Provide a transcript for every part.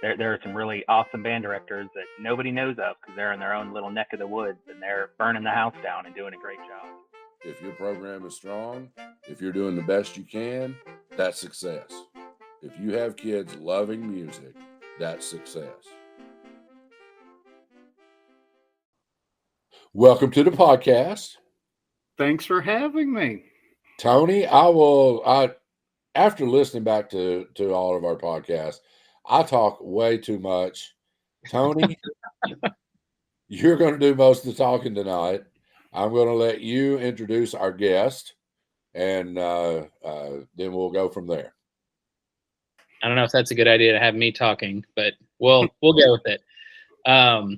there are some really awesome band directors that nobody knows of because they're in their own little neck of the woods and they're burning the house down and doing a great job. If your program is strong, if you're doing the best you can, that's success. If you have kids loving music, that's success. Welcome to the podcast. Thanks for having me. Tony, after listening back to all of our podcasts, I talk way too much. Tony, you're going to do most of the talking tonight. I'm going to let you introduce our guest, and then we'll go from there. I don't know if that's a good idea to have me talking, but we'll go with it. All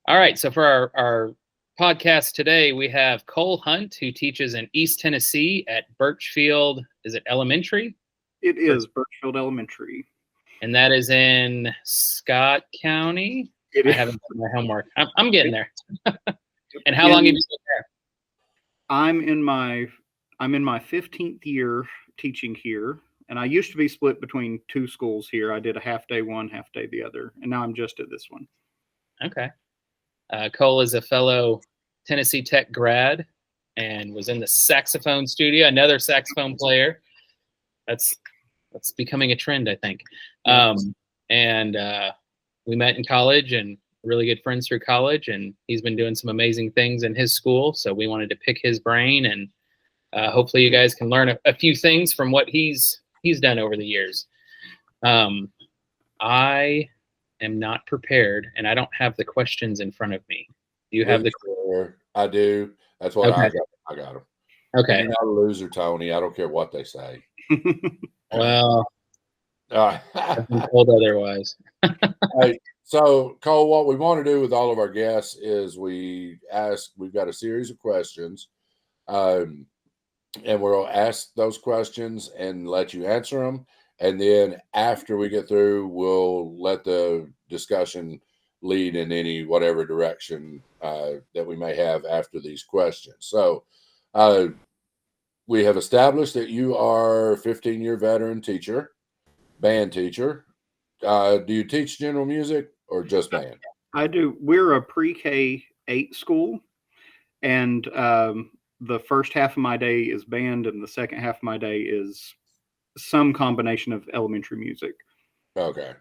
right. So for our podcast today, we have Cole Hunt, who teaches in East Tennessee at Burchfield. Is it elementary? It is Burchfield Elementary. And that is in Scott County. I haven't done my homework. I'm getting there. And how long have you been there? I'm in my 15th year teaching here, and I used to be split between two schools here. I did a half day one, half day the other, and now I'm just at this one. Okay. Cole is a fellow Tennessee Tech grad and was in the saxophone studio. Another saxophone player. That's becoming a trend, I think. And we met in college and really good friends through college, and he's been doing some amazing things in his school. So we wanted to pick his brain, and hopefully you guys can learn a few things from what he's done over the years. I am not prepared, and I don't have the questions in front of me. Do you have the? I do. That's what Okay. I got them. Okay. You're not a loser, Tony. I don't care what they say. Well, I've been told otherwise. Hey, so, Cole, what we want to do with all of our guests is we've got a series of questions, and we'll ask those questions and let you answer them. And then after we get through, we'll let the discussion lead in any whatever direction that we may have after these questions. So we have established that you are a 15-year veteran teacher, band teacher. Do you teach general music or just band? I do. We're a pre-K 8 school, and the first half of my day is band, and the second half of my day is some combination of elementary music. Okay.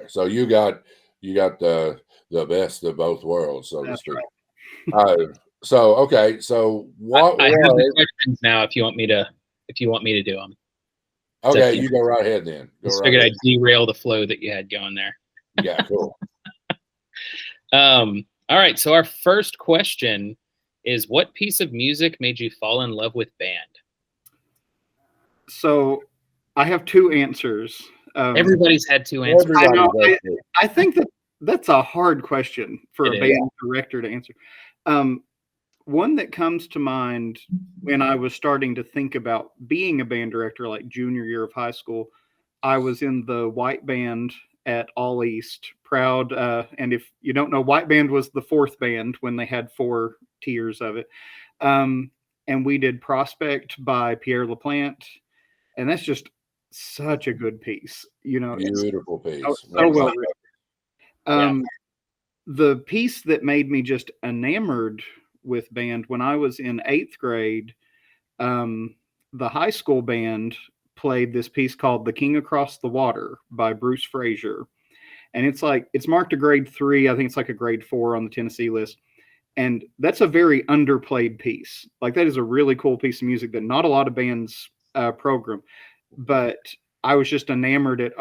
So you got the best of both worlds, so That's to speak. right. So what I have was? the questions now. If you want me to do them. Okay, you go right ahead then. Just figured I'd derail the flow that you had going there. Yeah, cool. All right. So our first question is, what piece of music made you fall in love with band? So I have two answers. Everybody's had two answers. I know. I think that's a hard question for a band director to answer. One that comes to mind when I was starting to think about being a band director, like junior year of high school, I was in the white band at All East, proud. And if you don't know, white band was the fourth band when they had 4 tiers of it. And we did Prospect by Pierre LaPlante. And that's just such a good piece. Beautiful piece. So well written. The piece that made me just enamored with band when I was in 8th grade, the high school band played this piece called The King Across the Water by Bruce Frazier. And it's marked a grade 3. I think it's like a grade 4 on the Tennessee list. And that's a very underplayed piece. Like, that is a really cool piece of music that not a lot of bands program. But I was just enamored at,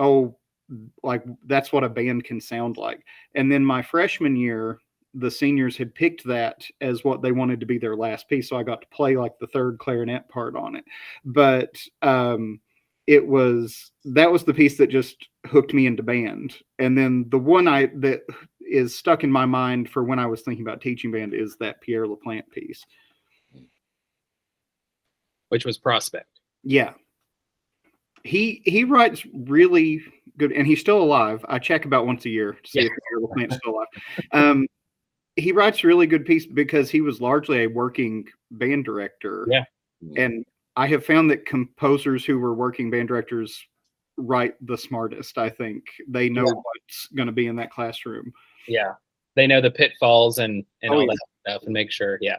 like, that's what a band can sound like. And then my freshman year, the seniors had picked that as what they wanted to be their last piece. So I got to play like the third clarinet part on it. But that was the piece that just hooked me into band. And then the one that is stuck in my mind for when I was thinking about teaching band is that Pierre LaPlante piece. Which was Prospect. Yeah. He writes really good, and he's still alive. I check about once a year to see if Pierre LaPlante's still alive. He writes really good piece because he was largely a working band director. Yeah. And I have found that composers who were working band directors write the smartest. I think they know what's going to be in that classroom. Yeah, they know the pitfalls and all yeah. that stuff, and make sure. Yeah,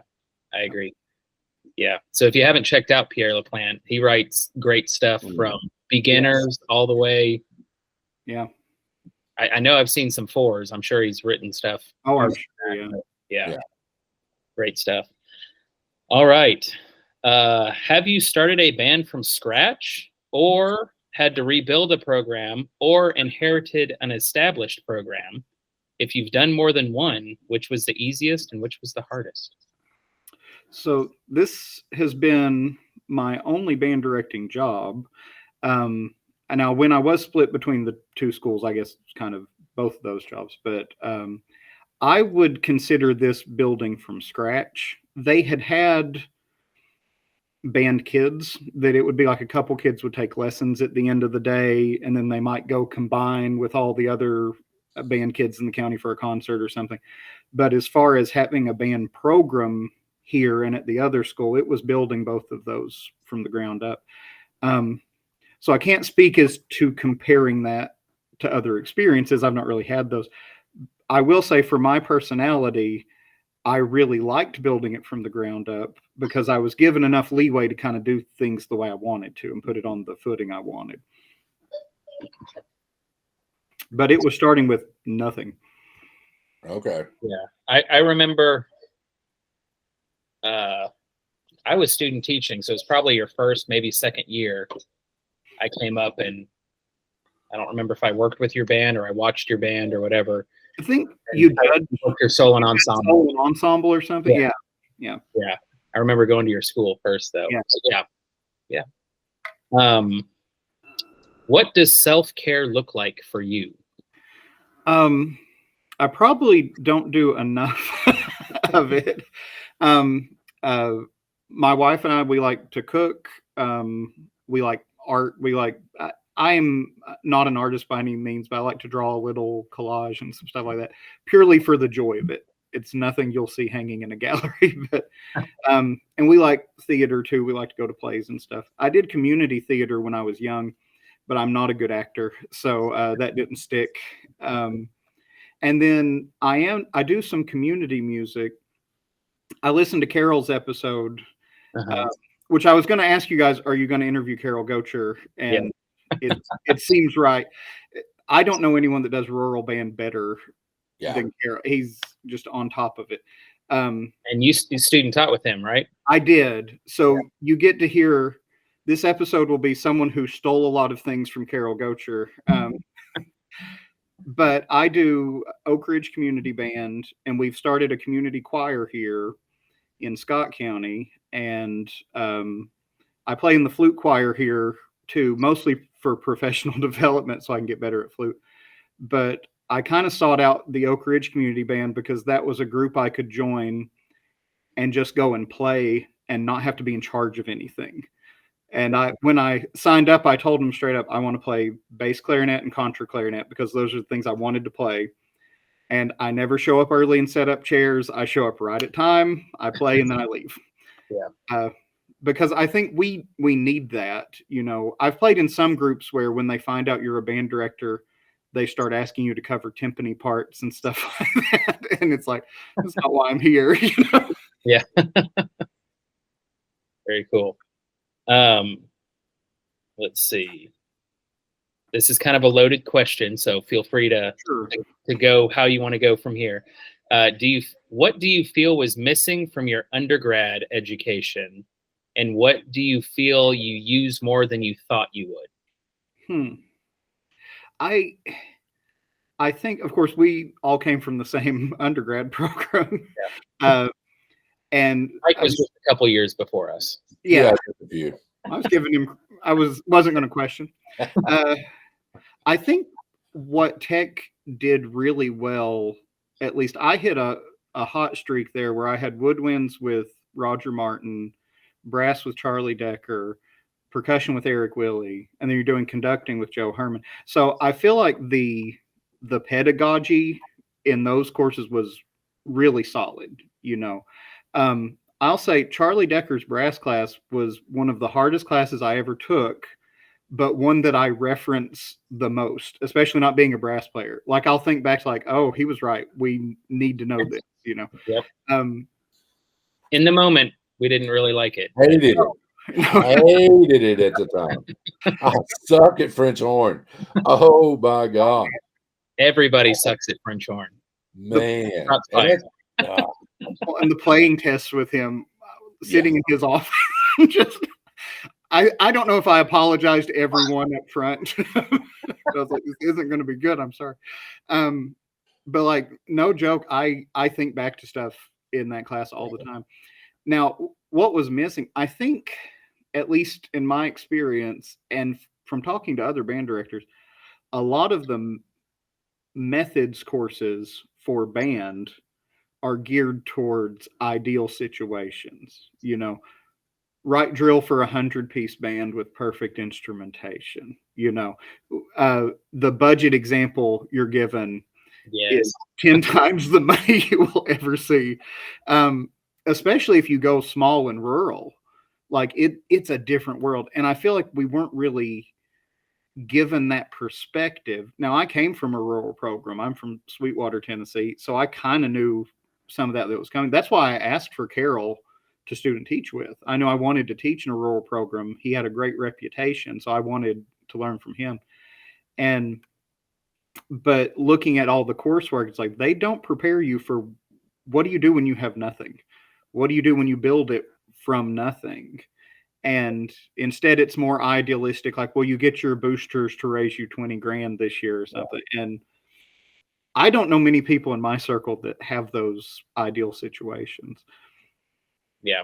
I agree. Yeah. So if you haven't checked out Pierre LaPlante, he writes great stuff from beginners all the way. Yeah. I know I've seen some 4s. I'm sure he's written stuff. Oh, I'm sure. Yeah. Great stuff. All right. Have you started a band from scratch, or had to rebuild a program, or inherited an established program? If you've done more than one, which was the easiest and which was the hardest? So this has been my only band directing job. And now when I was split between the two schools, I guess it's kind of both of those jobs, but I would consider this building from scratch. They had band kids that it would be like a couple kids would take lessons at the end of the day, and then they might go combine with all the other band kids in the county for a concert or something. But as far as having a band program here and at the other school, it was building both of those from the ground up. So I can't speak as to comparing that to other experiences. I've not really had those. I will say for my personality, I really liked building it from the ground up because I was given enough leeway to kind of do things the way I wanted to and put it on the footing I wanted. But it was starting with nothing. Okay. Yeah. I remember I was student teaching, so it's probably your first, maybe second year. I came up and I don't remember if I worked with your band or I watched your band or whatever. I think you did your solo and ensemble. Solo ensemble or something. Yeah. I remember going to your school first, though. Yeah. What does self-care look like for you? I probably don't do enough of it. My wife and I, we like to cook. We like art. I'm not an artist by any means, but I like to draw a little collage and some stuff like that, purely for the joy of it. It's nothing you'll see hanging in a gallery, but and we like theater too. We like to go to plays and stuff. I did community theater when I was young, but I'm not a good actor, so that didn't stick. And then I do some community music. I listened to Carol's episode, which I was going to ask you guys, are you going to interview Carol Gocher? And it seems right. I don't know anyone that does rural band better than Carol. He's just on top of it. And you student taught with him, right? I did. So you get to hear, this episode will be someone who stole a lot of things from Carol Gocher. But I do Oak Ridge Community Band, and we've started a community choir here in Scott County. And I play in the flute choir here too, mostly for professional development so I can get better at flute. But I kind of sought out the Oak Ridge Community Band because that was a group I could join and just go and play and not have to be in charge of anything. And when I signed up, I told them straight up, I want to play bass clarinet and contra clarinet because those are the things I wanted to play. And I never show up early and set up chairs. I show up right at time. I play and then I leave. Because I think we need that. You know, I've played in some groups where when they find out you're a band director, they start asking you to cover timpani parts and stuff like that. And it's like, that's not why I'm here. You know? Yeah. Very cool. Let's see. This is kind of a loaded question, so feel free to go how you want to go from here. What do you feel was missing from your undergrad education, and what do you feel you use more than you thought you would? I think, of course, we all came from the same undergrad program. And Mike was just a couple years before us. Yeah, I was giving him. I wasn't going to question. I think what tech did really well, at least I hit a hot streak there where I had woodwinds with Roger Martin, brass with Charlie Decker, percussion with Eric Willey, and then you're doing conducting with Joe Herman. So I feel like the pedagogy in those courses was really solid, you know. I'll say Charlie Decker's brass class was one of the hardest classes I ever took but one that I reference the most, especially not being a brass player. Like I'll think back to like, oh, he was right. We need to know this, you know. Yep. In the moment, we didn't really like it. Hated it. Hated it at the time. I suck at French horn. Oh my God. Everybody sucks at French horn. Man. And the playing tests with him sitting in his office. I don't know if I apologized to everyone up front. I was like, this isn't going to be good. I'm sorry. But like, no joke. I think back to stuff in that class all the time. Now, what was missing, I think, at least in my experience and from talking to other band directors, a lot of the methods courses for band are geared towards ideal situations, you know, write drill for 100-piece band with perfect instrumentation, you know. The budget example you're given is 10 times the money you will ever see, especially if you go small and rural. Like it's a different world, and I feel like we weren't really given that perspective. Now, I came from a rural program. I'm from Sweetwater, Tennessee, so I kind of knew some of that was coming. That's why I asked for Carroll to student teach with. I know I wanted to teach in a rural program. He had a great reputation, so I wanted to learn from him. But looking at all the coursework, it's like they don't prepare you for what do you do when you have nothing? What do you do when you build it from nothing? And instead it's more idealistic, like, well, you get your boosters to raise you 20 grand this year or something. And I don't know many people in my circle that have those ideal situations. Yeah.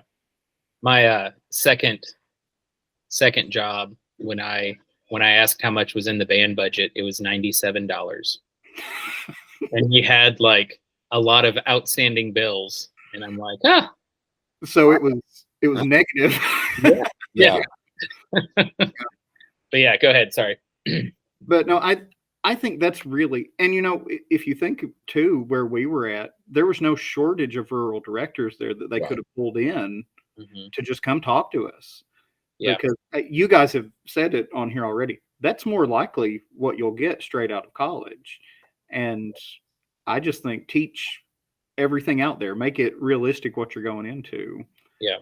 My second job, when I asked how much was in the band budget, it was $97. And you had like a lot of outstanding bills. And I'm like, So it was negative. Yeah. But yeah, go ahead. Sorry. But no, I think that's really, and you know, if you think too, where we were at, there was no shortage of rural directors there that they could have pulled in to just come talk to us. Yeah. Because you guys have said it on here already. That's more likely what you'll get straight out of college. And I just think teach everything out there, make it realistic what you're going into. Yeah.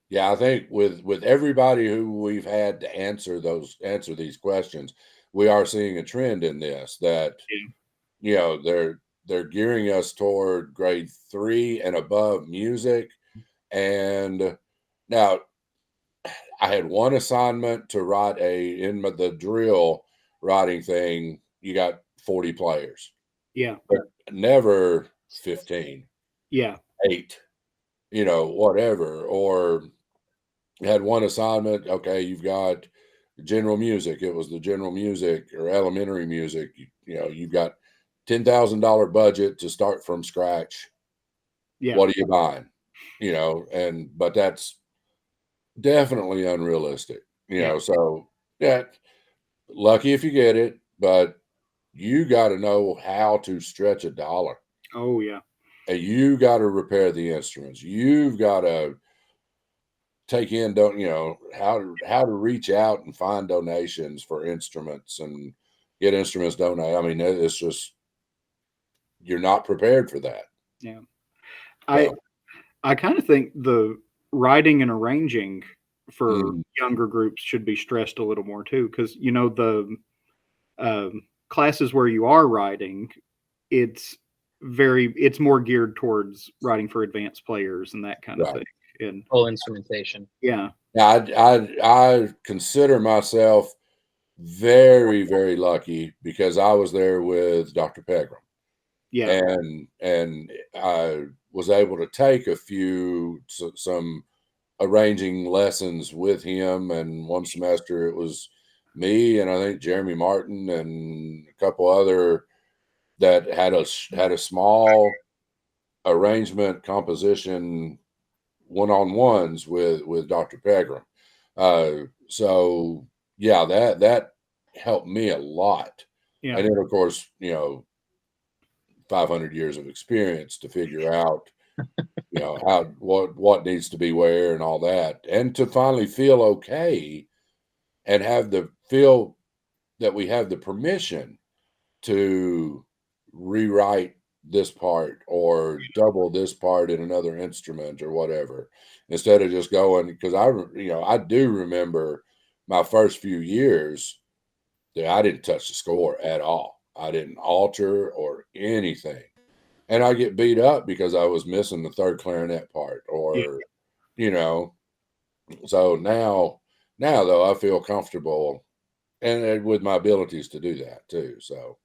Yeah, I think with everybody who we've had to answer these questions, we are seeing a trend in this that you know they're gearing us toward grade 3 and above music. And now I had one assignment to write in the drill writing thing, you got 40 players. Yeah. But never 15. Yeah. 8, you know, whatever. Or had one assignment, okay, you've got general music. It was the general music or elementary music. You know, you've got $10,000 budget to start from scratch. Yeah. What are you buying? You know, but that's definitely unrealistic. You know, so yeah, lucky if you get it, but you got to know how to stretch a dollar. Oh yeah. And you got to repair the instruments. You've got to take in, how to reach out and find donations for instruments and get instruments donated. I mean, it's just, you're not prepared for that. Yeah. I kind of think the writing and arranging for younger groups should be stressed a little more too. Cause you know, the classes where you are writing, it's more geared towards writing for advanced players and that kind of thing. And full instrumentation. Yeah. I consider myself very, very lucky because I was there with Dr. Pegram. Yeah. And I was able to take some arranging lessons with him. And one semester it was me and I think Jeremy Martin and a couple other that had a small arrangement composition one-on-ones with Dr. Pegram. So yeah, that helped me a lot. Yeah. And then of course, 500 years of experience to figure out, what needs to be where and all that. And to finally feel okay and feel that we have the permission to rewrite this part or double this part in another instrument or whatever, instead of just going, because I do remember my first few years that I didn't touch the score at all. I didn't alter or anything. And I get beat up because I was missing the third clarinet part or, so now though, I feel comfortable and with my abilities to do that too. So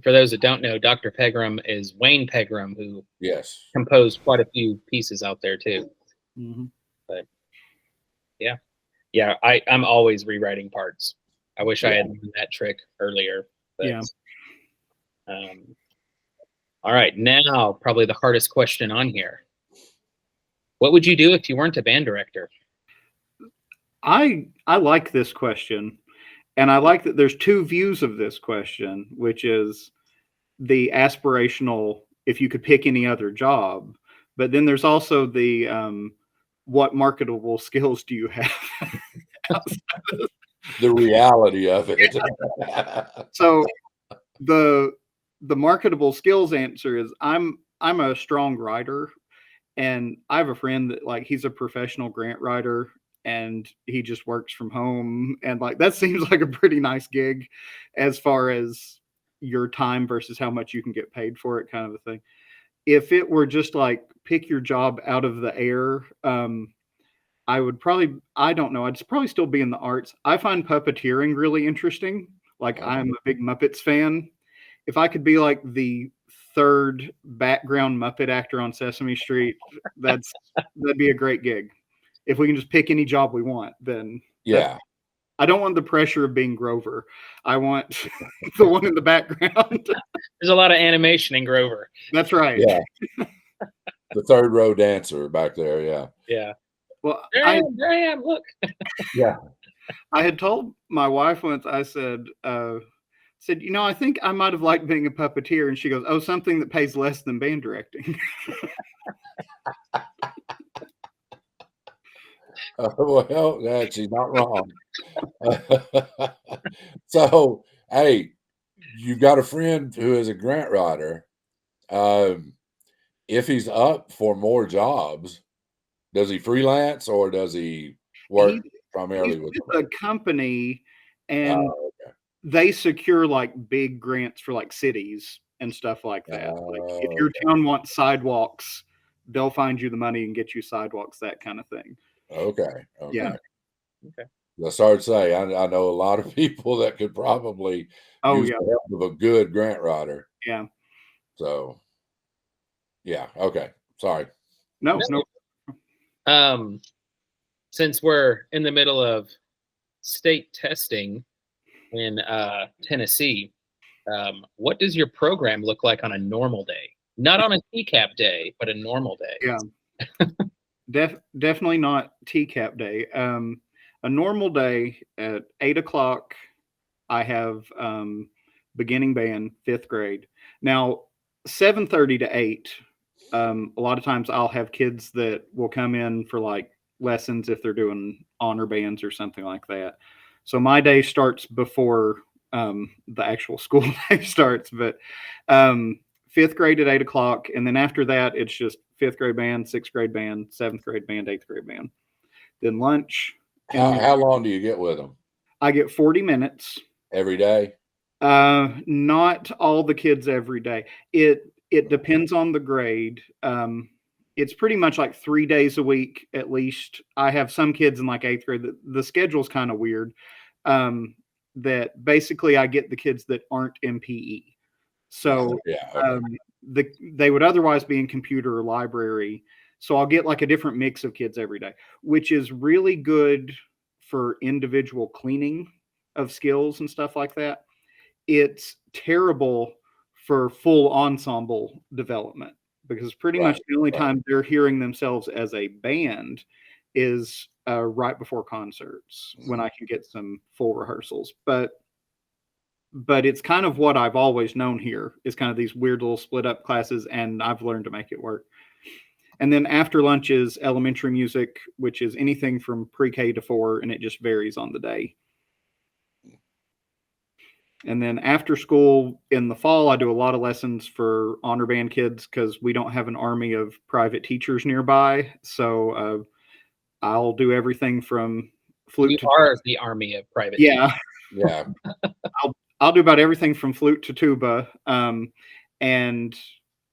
for those that don't know, Dr. Pegram is Wayne Pegram, who yes, composed quite a few pieces out there too. Mm-hmm. But yeah, I'm always rewriting parts. I wish I had learned that trick earlier. But, yeah. All right, now probably the hardest question on here. What would you do if you weren't a band director? I like this question, and I like that there's two views of this question, which is the aspirational, if you could pick any other job, but then there's also the what marketable skills do you have? The reality of it. So the marketable skills answer is I'm a strong writer, and I have a friend that, like, he's a professional grant writer and he just works from home, and like that seems like a pretty nice gig as far as your time versus how much you can get paid for it, kind of a thing. If it were just like pick your job out of the air, I would probably, I don't know, I'd probably still be in the arts. I find puppeteering really interesting. Like, I'm a big Muppets fan. If I could be like the third background Muppet actor on Sesame Street, that'd be a great gig. If we can just pick any job we want, then yeah. I don't want the pressure of being Grover. I want the one in the background. There's a lot of animation in Grover. That's right. Yeah. The third row dancer back there. Yeah. Yeah. Well, there I am. Look. Yeah. I had told my wife once, I said, I think I might have liked being a puppeteer. And she goes, oh, something that pays less than band directing. Well, she's not wrong. So, hey, you've got a friend who is a grant writer. If he's up for more jobs, does he freelance or does he work primarily with a company, and they secure like big grants for like cities and stuff like that. Like, if your town wants sidewalks, they'll find you the money and get you sidewalks, that kind of thing. Okay. Yeah. Okay. That's hard to say. I know a lot of people that could probably use the help of a good grant writer. Yeah. So, yeah. Okay. Sorry. No. Since we're in the middle of state testing in Tennessee, what does your program look like on a normal day? Not on a TCAP day, but a normal day. Yeah. Definitely not TCAP day. A normal day at 8:00, I have beginning band, 5th grade. Now, 7:30 to 8, a lot of times I'll have kids that will come in for like lessons if they're doing honor bands or something like that. So my day starts before the actual school day starts, but 5th grade at 8:00. And then after that, it's just 5th grade band, 6th grade band, 7th grade band, 8th grade band. Then lunch. How long do you get with them? I get 40 minutes. Every day? Not all the kids every day. It depends on the grade. It's pretty much like 3 days a week at least. I have some kids in like 8th grade. The schedule's kind of weird. That basically I get the kids that aren't in PE. So they would otherwise be in computer or library. So I'll get like a different mix of kids every day, which is really good for individual cleaning of skills and stuff like that. It's terrible for full ensemble development, because pretty much the only time they're hearing themselves as a band is right before concerts, when I can get some full rehearsals. But it's kind of what I've always known here, is kind of these weird little split up classes, and I've learned to make it work. And then after lunch is elementary music, which is anything from pre-K to 4, and it just varies on the day. And then after school in the fall, I do a lot of lessons for honor band kids because we don't have an army of private teachers nearby. So I'll do everything from flute. You are the army of private. Yeah, Yeah. I'll do about everything from flute to tuba. And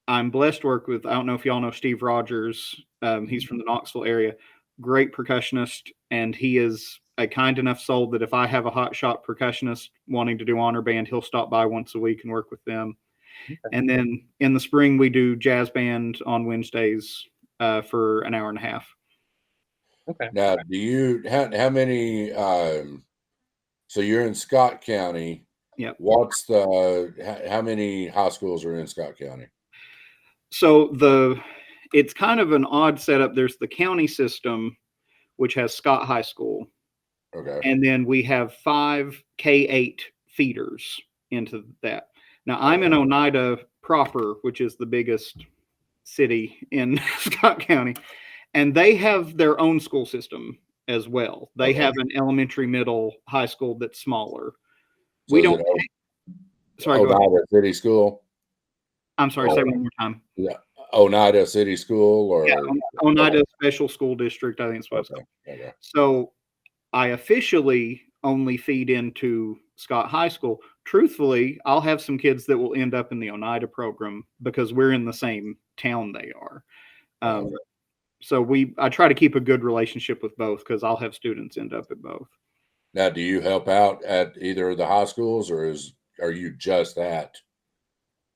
I'm blessed to work with, I don't know if y'all know Steve Rogers. He's from the Knoxville area, great percussionist. And he is a kind enough soul that if I have a hotshot percussionist wanting to do honor band, he'll stop by once a week and work with them. Okay. And then in the spring, we do jazz band on Wednesdays for an hour and a half. Okay. Now, do you, how many, so you're in Scott County. Yep. What's how many high schools are in Scott County? So it's kind of an odd setup. There's the county system, which has Scott High School. Okay. And then we have 5 K-8 feeders into that. Now I'm in Oneida proper, which is the biggest city in Scott County, and they have their own school system as well. They have an elementary, middle, high school that's smaller. So we don't. Sorry, Oneida City School. I'm sorry. Say one more time. Yeah, Oneida City School, or Oneida Special School District. I think it's what it's called. Okay. So I officially only feed into Scott High School. Truthfully, I'll have some kids that will end up in the Oneida program because we're in the same town they are. So I try to keep a good relationship with both because I'll have students end up at both. Now, do you help out at either of the high schools, or are you just at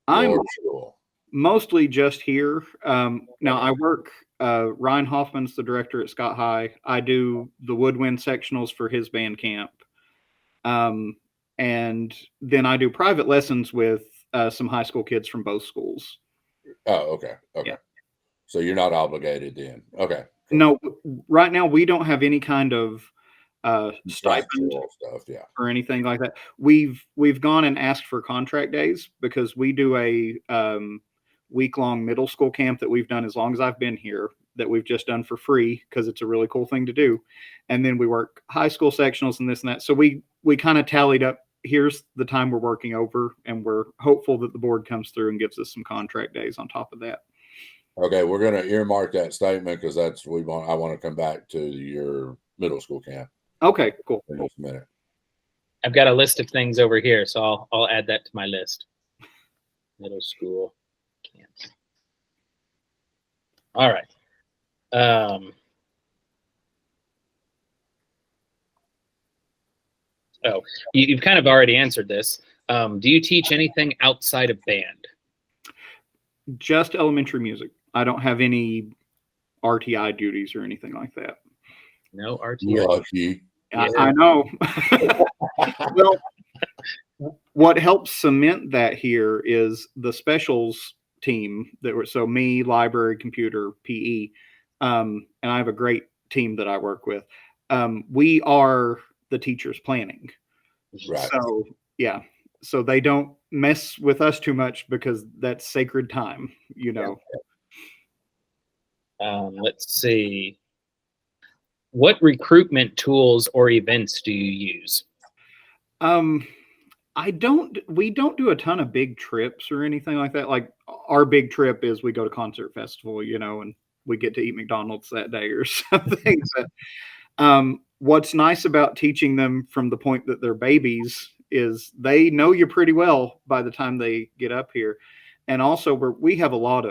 I'm school? Mostly just here. Now I work, Ryan Hoffman's the director at Scott High. I do the woodwind sectionals for his band camp. And then I do private lessons with some high school kids from both schools. Oh, okay. Okay. Yeah. So you're not obligated then. Okay. Cool. No, right now we don't have any kind of stipend stuff, yeah, or anything like that. We've gone and asked for contract days because we do a week-long middle school camp that we've done as long as I've been here, that we've just done for free because it's a really cool thing to do. And then we work high school sectionals and this and that. So we kind of tallied up, here's the time we're working over, and we're hopeful that the board comes through and gives us some contract days on top of that. Okay, we're going to earmark that statement because I want to come back to your middle school camp. Okay, cool. In just a minute. I've got a list of things over here, so I'll add that to my list. Middle school camps. All right. You've kind of already answered this. Do you teach anything outside of band? Just elementary music. I don't have any RTI duties or anything like that. No RTI. Lucky. I know. Well, what helps cement that here is the specials team that were, so me, library, computer, PE, and I have a great team that I work with. We are the teachers planning. Right. So yeah. So they don't mess with us too much because that's sacred time, you know. Let's see. What recruitment tools or events do you use? We don't do a ton of big trips or anything like that. Like our big trip is we go to concert festival, you know, and we get to eat McDonald's that day or something. What's nice about teaching them from the point that they're babies is they know you pretty well by the time they get up here. And also we have a lot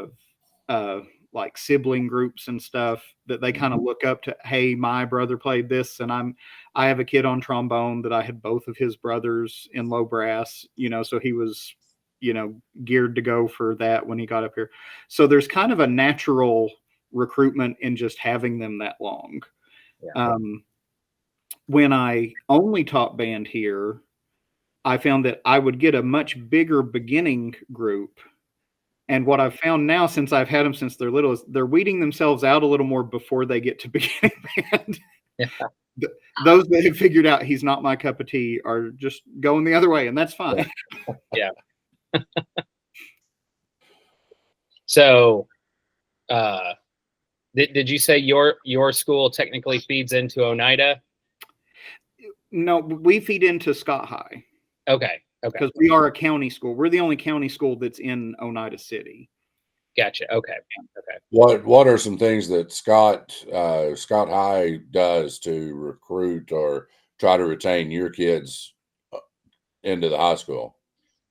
of like sibling groups and stuff that they kind of look up to. Hey, my brother played this, and I have a kid on trombone that I had both of his brothers in low brass, you know, so he was, you know, geared to go for that when he got up here. So there's kind of a natural recruitment in just having them that long. Yeah. When I only taught band here, I found that I would get a much bigger beginning group. And what I've found now, since I've had them since they're little, is they're weeding themselves out a little more before they get to beginning band. Yeah. Those that have figured out he's not my cup of tea are just going the other way, and that's fine. Yeah. So Did you say your school technically feeds into Oneida? No, we feed into Scott High. Okay. Because we are a county school. We're the only county school that's in Oneida City. Gotcha. Okay. What are some things that Scott High does to recruit or try to retain your kids into the high school?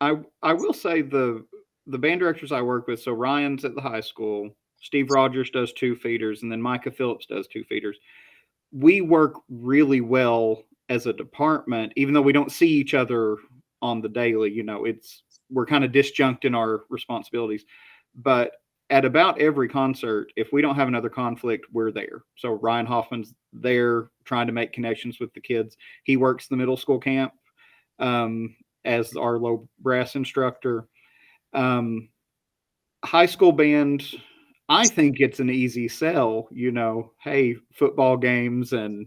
I will say the band directors I work with, so Ryan's at the high school, Steve Rogers does 2 feeders, and then Micah Phillips does 2 feeders. We work really well as a department, even though we don't see each other on the daily. You know, we're kind of disjunct in our responsibilities. But at about every concert, if we don't have another conflict, we're there. So Ryan Hoffman's there trying to make connections with the kids. He works the middle school camp as our low brass instructor. High school band, I think it's an easy sell, you know, hey, football games and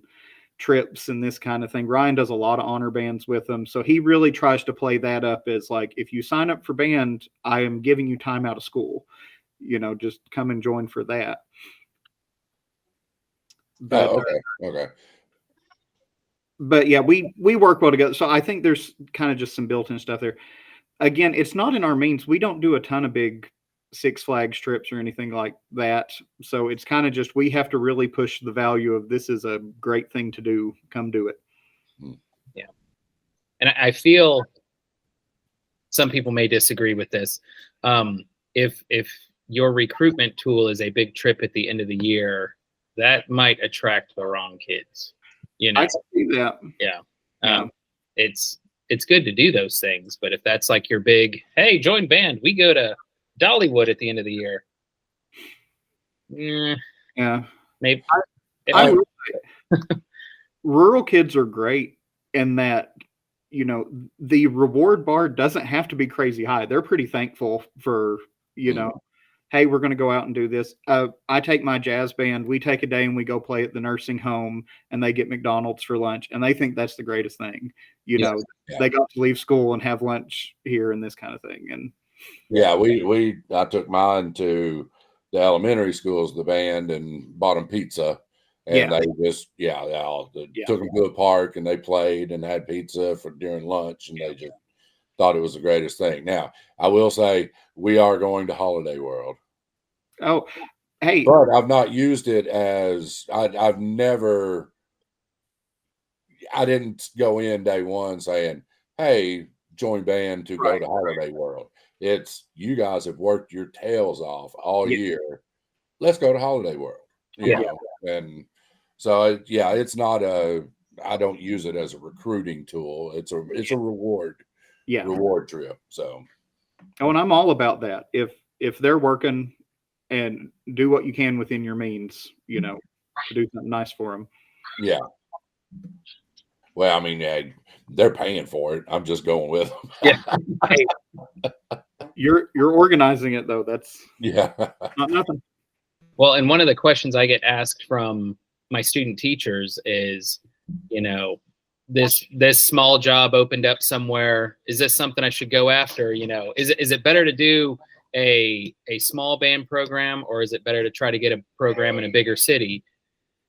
trips and this kind of thing. Ryan does a lot of honor bands with them. So he really tries to play that up as like, if you sign up for band, I am giving you time out of school, you know, just come and join for that. But, okay. But yeah, we work well together. So I think there's kind of just some built-in stuff there. Again, it's not in our means. We don't do a ton of big Six Flags trips or anything like that. So it's kind of just, we have to really push the value of this is a great thing to do. Come do it. Yeah. And I feel some people may disagree with this. If your recruitment tool is a big trip at the end of the year, that might attract the wrong kids. You know, I can see that. Yeah. It's good to do those things, but if that's like your big, hey, join band, we go to Dollywood at the end of the year. Yeah. Maybe. Rural kids are great in that, you know, the reward bar doesn't have to be crazy high. They're pretty thankful for, you know, hey, we're going to go out and do this. I take my jazz band. We take a day and we go play at the nursing home and they get McDonald's for lunch. And they think that's the greatest thing. You know, they got to leave school and have lunch here and this kind of thing. And yeah, I took mine to the elementary schools, the band, and bought them pizza. And they just, took them to the park and they played and had pizza for during lunch. And they just thought it was the greatest thing. Now, I will say we are going to Holiday World. Oh, hey. But I've not used it as, I didn't go in day one saying, hey, join band to go to Holiday World. It's, you guys have worked your tails off all year. Let's go to Holiday World. You know? And so, it's not I don't use it as a recruiting tool. It's a reward trip. So, and I'm all about that. If they're working and do what you can within your means, you know, to do something nice for them. Yeah. Well, I mean, they're paying for it. I'm just going with them. Hey, you're organizing it though. That's not nothing. Well, and one of the questions I get asked from my student teachers is, you know, this small job opened up somewhere. Is this something I should go after? You know, is it better to do a small band program, or is it better to try to get a program in a bigger city?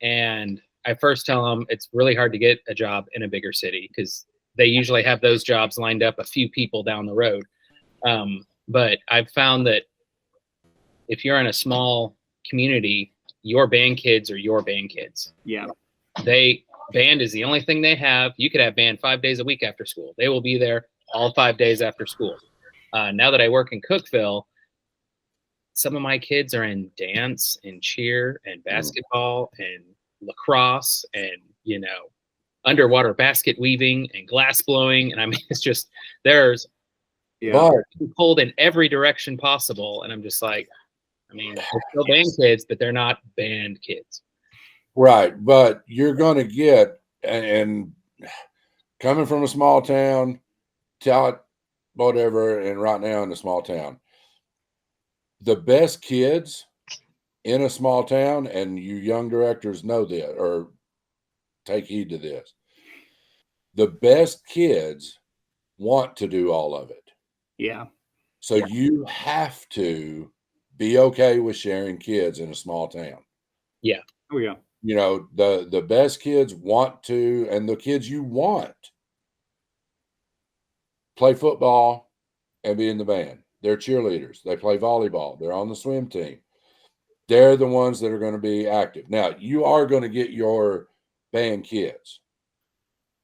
And I first tell them it's really hard to get a job in a bigger city because they usually have those jobs lined up a few people down the road. But I've found that if you're in a small community, your band kids are your band kids. Yeah. Band is the only thing they have. You could have band 5 days a week after school. They will be there all 5 days after school. Now that I work in Cookeville, some of my kids are in dance and cheer and basketball and lacrosse and, you know, underwater basket weaving and glass blowing. And I mean, it's just, there's pulled in every direction possible. And I'm just like, I mean, they're still band kids, but they're not band kids. Right. But you're going to get, and coming from a small town, whatever, and right now in a small town, the best kids in a small town, and you young directors know that, or take heed to this, the best kids want to do all of it. Yeah. So you have to be okay with sharing kids in a small town. Yeah. Oh yeah. You know, the best kids want to, and the kids you want play football and be in the band. They're cheerleaders. They play volleyball. They're on the swim team. They're the ones that are going to be active. Now, you are going to get your band kids,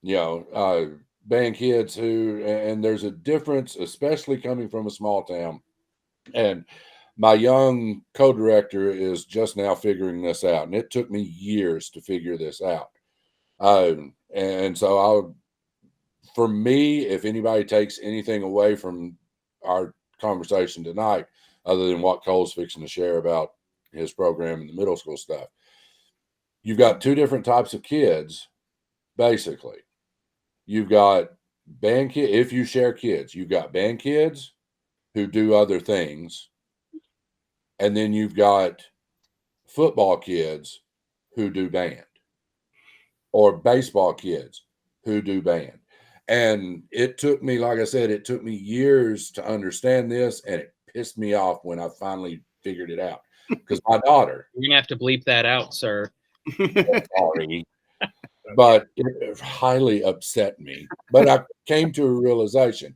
you know, band kids who, and there's a difference, especially coming from a small town. And my young co-director is just now figuring this out, and it took me years to figure this out. And so for me, if anybody takes anything away from our conversation tonight, other than what Cole's fixing to share about his program and the middle school stuff, you've got two different types of kids, basically. You've got band kids. If you share kids, you've got band kids who do other things. And then you've got football kids who do band, or baseball kids who do band. And it took me, like I said, it took me years to understand this, and it pissed me off when I finally figured it out. Because my daughter, You're gonna have to bleep that out, sir. sorry, but it highly upset me. But I came to a realization.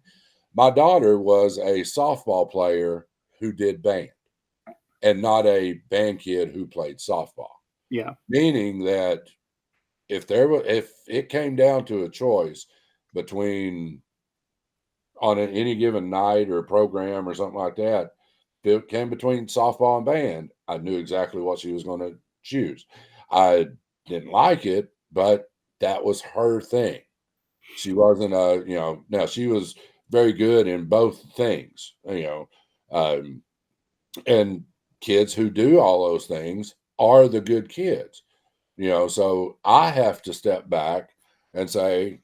My daughter was a softball player who did band, and not a band kid who played softball. Yeah. Meaning that if it came down to a choice between on any given night or program or something like that, if it came between softball and band, I knew exactly what she was going to choose. I didn't like it, but that was her thing. She wasn't now she was very good in both things, and kids who do all those things are the good kids, so I have to step back and say,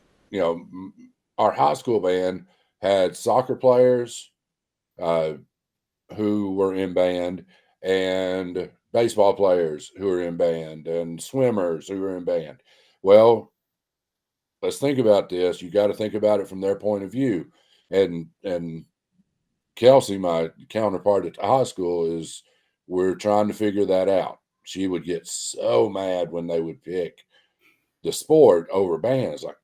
our high school band had soccer players who were in band, and baseball players who were in band, and swimmers who were in band. Well, let's think about this. You got to think about it from their point of view. And Kelsey, my counterpart at the high school, we're trying to figure that out. She would get so mad when they would pick the sport over band. It's like,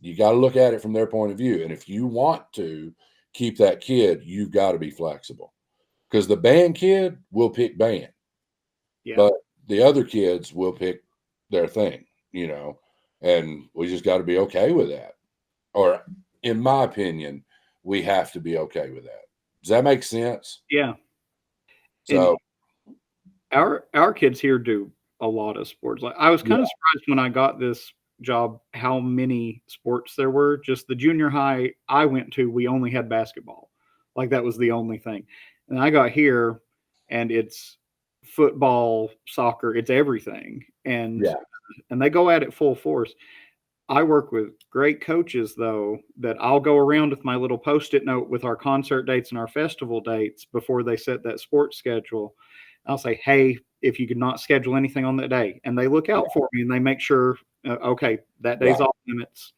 you got to look at it from their point of view. And if you want to keep that kid, you've got to be flexible, because the band kid will pick band, but the other kids will pick their thing, and we just got to be okay with that. Or in my opinion, we have to be okay with that. Does that make sense? Yeah. So and our kids here do a lot of sports. Like, I was kind of surprised when I got this job how many sports there were. Just the junior high I went to, we only had basketball. Like, that was the only thing. And I got here and it's football, soccer, it's everything. And they go at it full force. I work with great coaches, though, that I'll go around with my little Post-it note with our concert dates and our festival dates before they set that sports schedule. I'll say, hey, if you could not schedule anything on that day, and they look out for me and they make sure, okay, that day's off limits.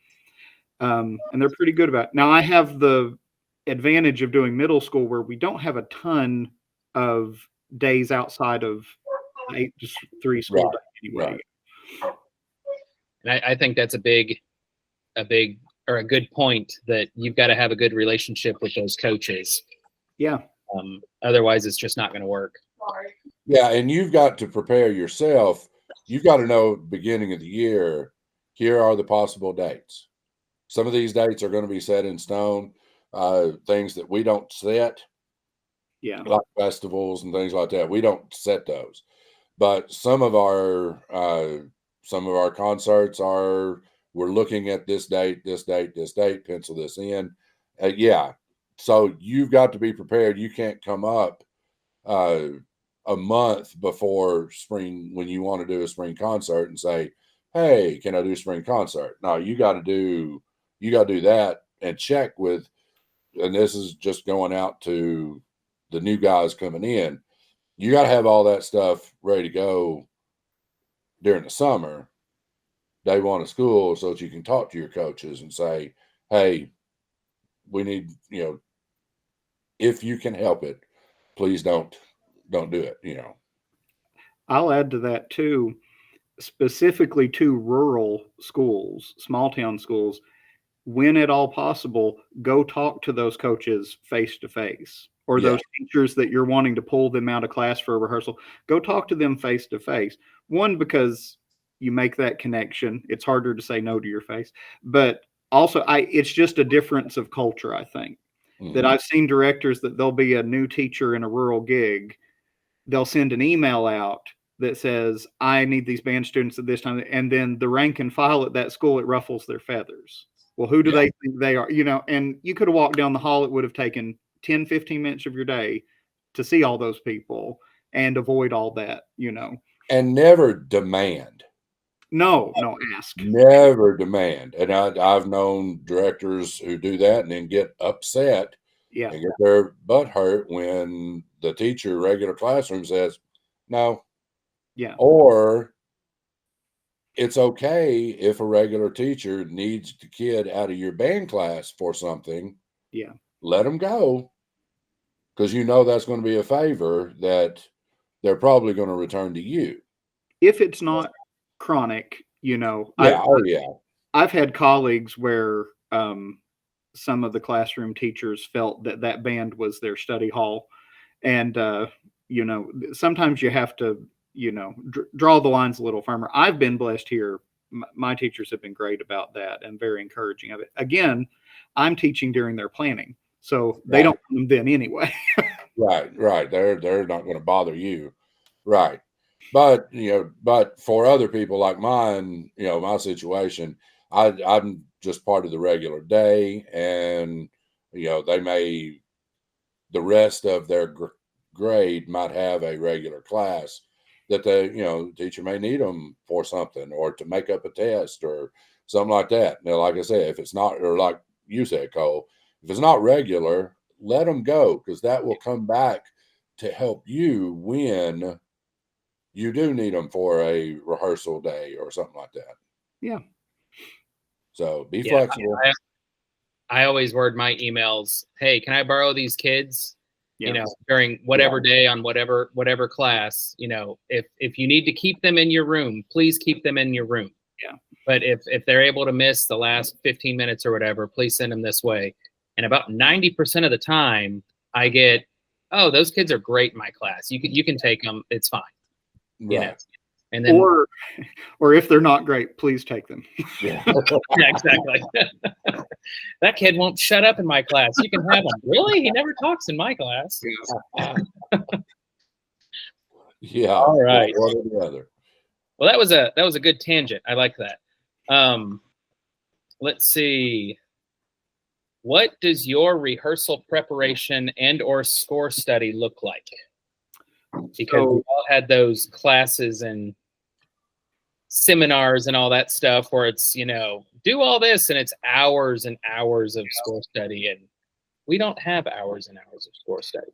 And they're pretty good about it. Now, I have the advantage of doing middle school where we don't have a ton of days outside of 8 to 3 school days anyway. Right. And I think that's a good point, that you've got to have a good relationship with those coaches. Yeah. Otherwise, it's just not going to work. Yeah, and you've got to prepare yourself. You've got to know at the beginning of the year, here are the possible dates. Some of these dates are going to be set in stone, things that we don't set, like festivals and things like that. We don't set those. But some of our concerts we're looking at this date, pencil this in. So you've got to be prepared. You can't come up a month before spring when you want to do a spring concert and say, hey, can I do a spring concert? No, you got to do that and check with, and this is just going out to the new guys coming in. You got to have all that stuff ready to go during the summer, day one of school, so that you can talk to your coaches and say, hey, we need, if you can help it, please don't do it, I'll add to that too, specifically to rural schools, small town schools. When at all possible, go talk to those coaches face to face, or those teachers that you're wanting to pull them out of class for a rehearsal. Go talk to them face to face. One, because you make that connection. It's harder to say no to your face, but also it's just a difference of culture. I think that I've seen directors that there'll be a new teacher in a rural gig. They'll send an email out that says, I need these band students at this time. And then the rank and file at that school, it ruffles their feathers. Well, who do they think they are? And you could have walked down the hall. It would have taken 10, 15 minutes of your day to see all those people and avoid all that, And never demand. No, ask. Never demand. And I've known directors who do that and then get upset and get their butt hurt when the teacher, regular classroom, says, no. Yeah. Or it's okay if a regular teacher needs the kid out of your band class for something. Yeah. Let them go, because that's going to be a favor that they're probably going to return to you. If it's not chronic, I've had colleagues where some of the classroom teachers felt that band was their study hall. And, sometimes you have to, draw the lines a little firmer. I've been blessed here. My teachers have been great about that and very encouraging of it. Again, I'm teaching during their planning, so they don't come then anyway. Right. They're not going to bother you. Right. But, but for other people like mine, my situation, I'm just part of the regular day, and, the rest of their grade might have a regular class that the teacher may need them for something, or to make up a test or something like that. Now, like I said, if it's not, or like you said, Cole, if it's not regular, let them go, because that will come back to help you when you do need them for a rehearsal day or something like that. Yeah. So be flexible. I always word my emails, hey, can I borrow these kids? During whatever day on whatever class, if you need to keep them in your room, please keep them in your room. Yeah. But if they're able to miss the last 15 minutes or whatever, please send them this way. And about 90% of the time I get, oh, those kids are great in my class. You can take them. It's fine. Right. And then, or if they're not great, please take them. Yeah, yeah, exactly. That kid won't shut up in my class. You can have him. Really? He never talks in my class. Yeah. All right. One or the other. Well, that was a good tangent. I like that. Let's see. What does your rehearsal preparation and or score study look like? Because we all had those classes and seminars and all that stuff where it's, do all this, and it's hours and hours of score study, and we don't have hours and hours of score study.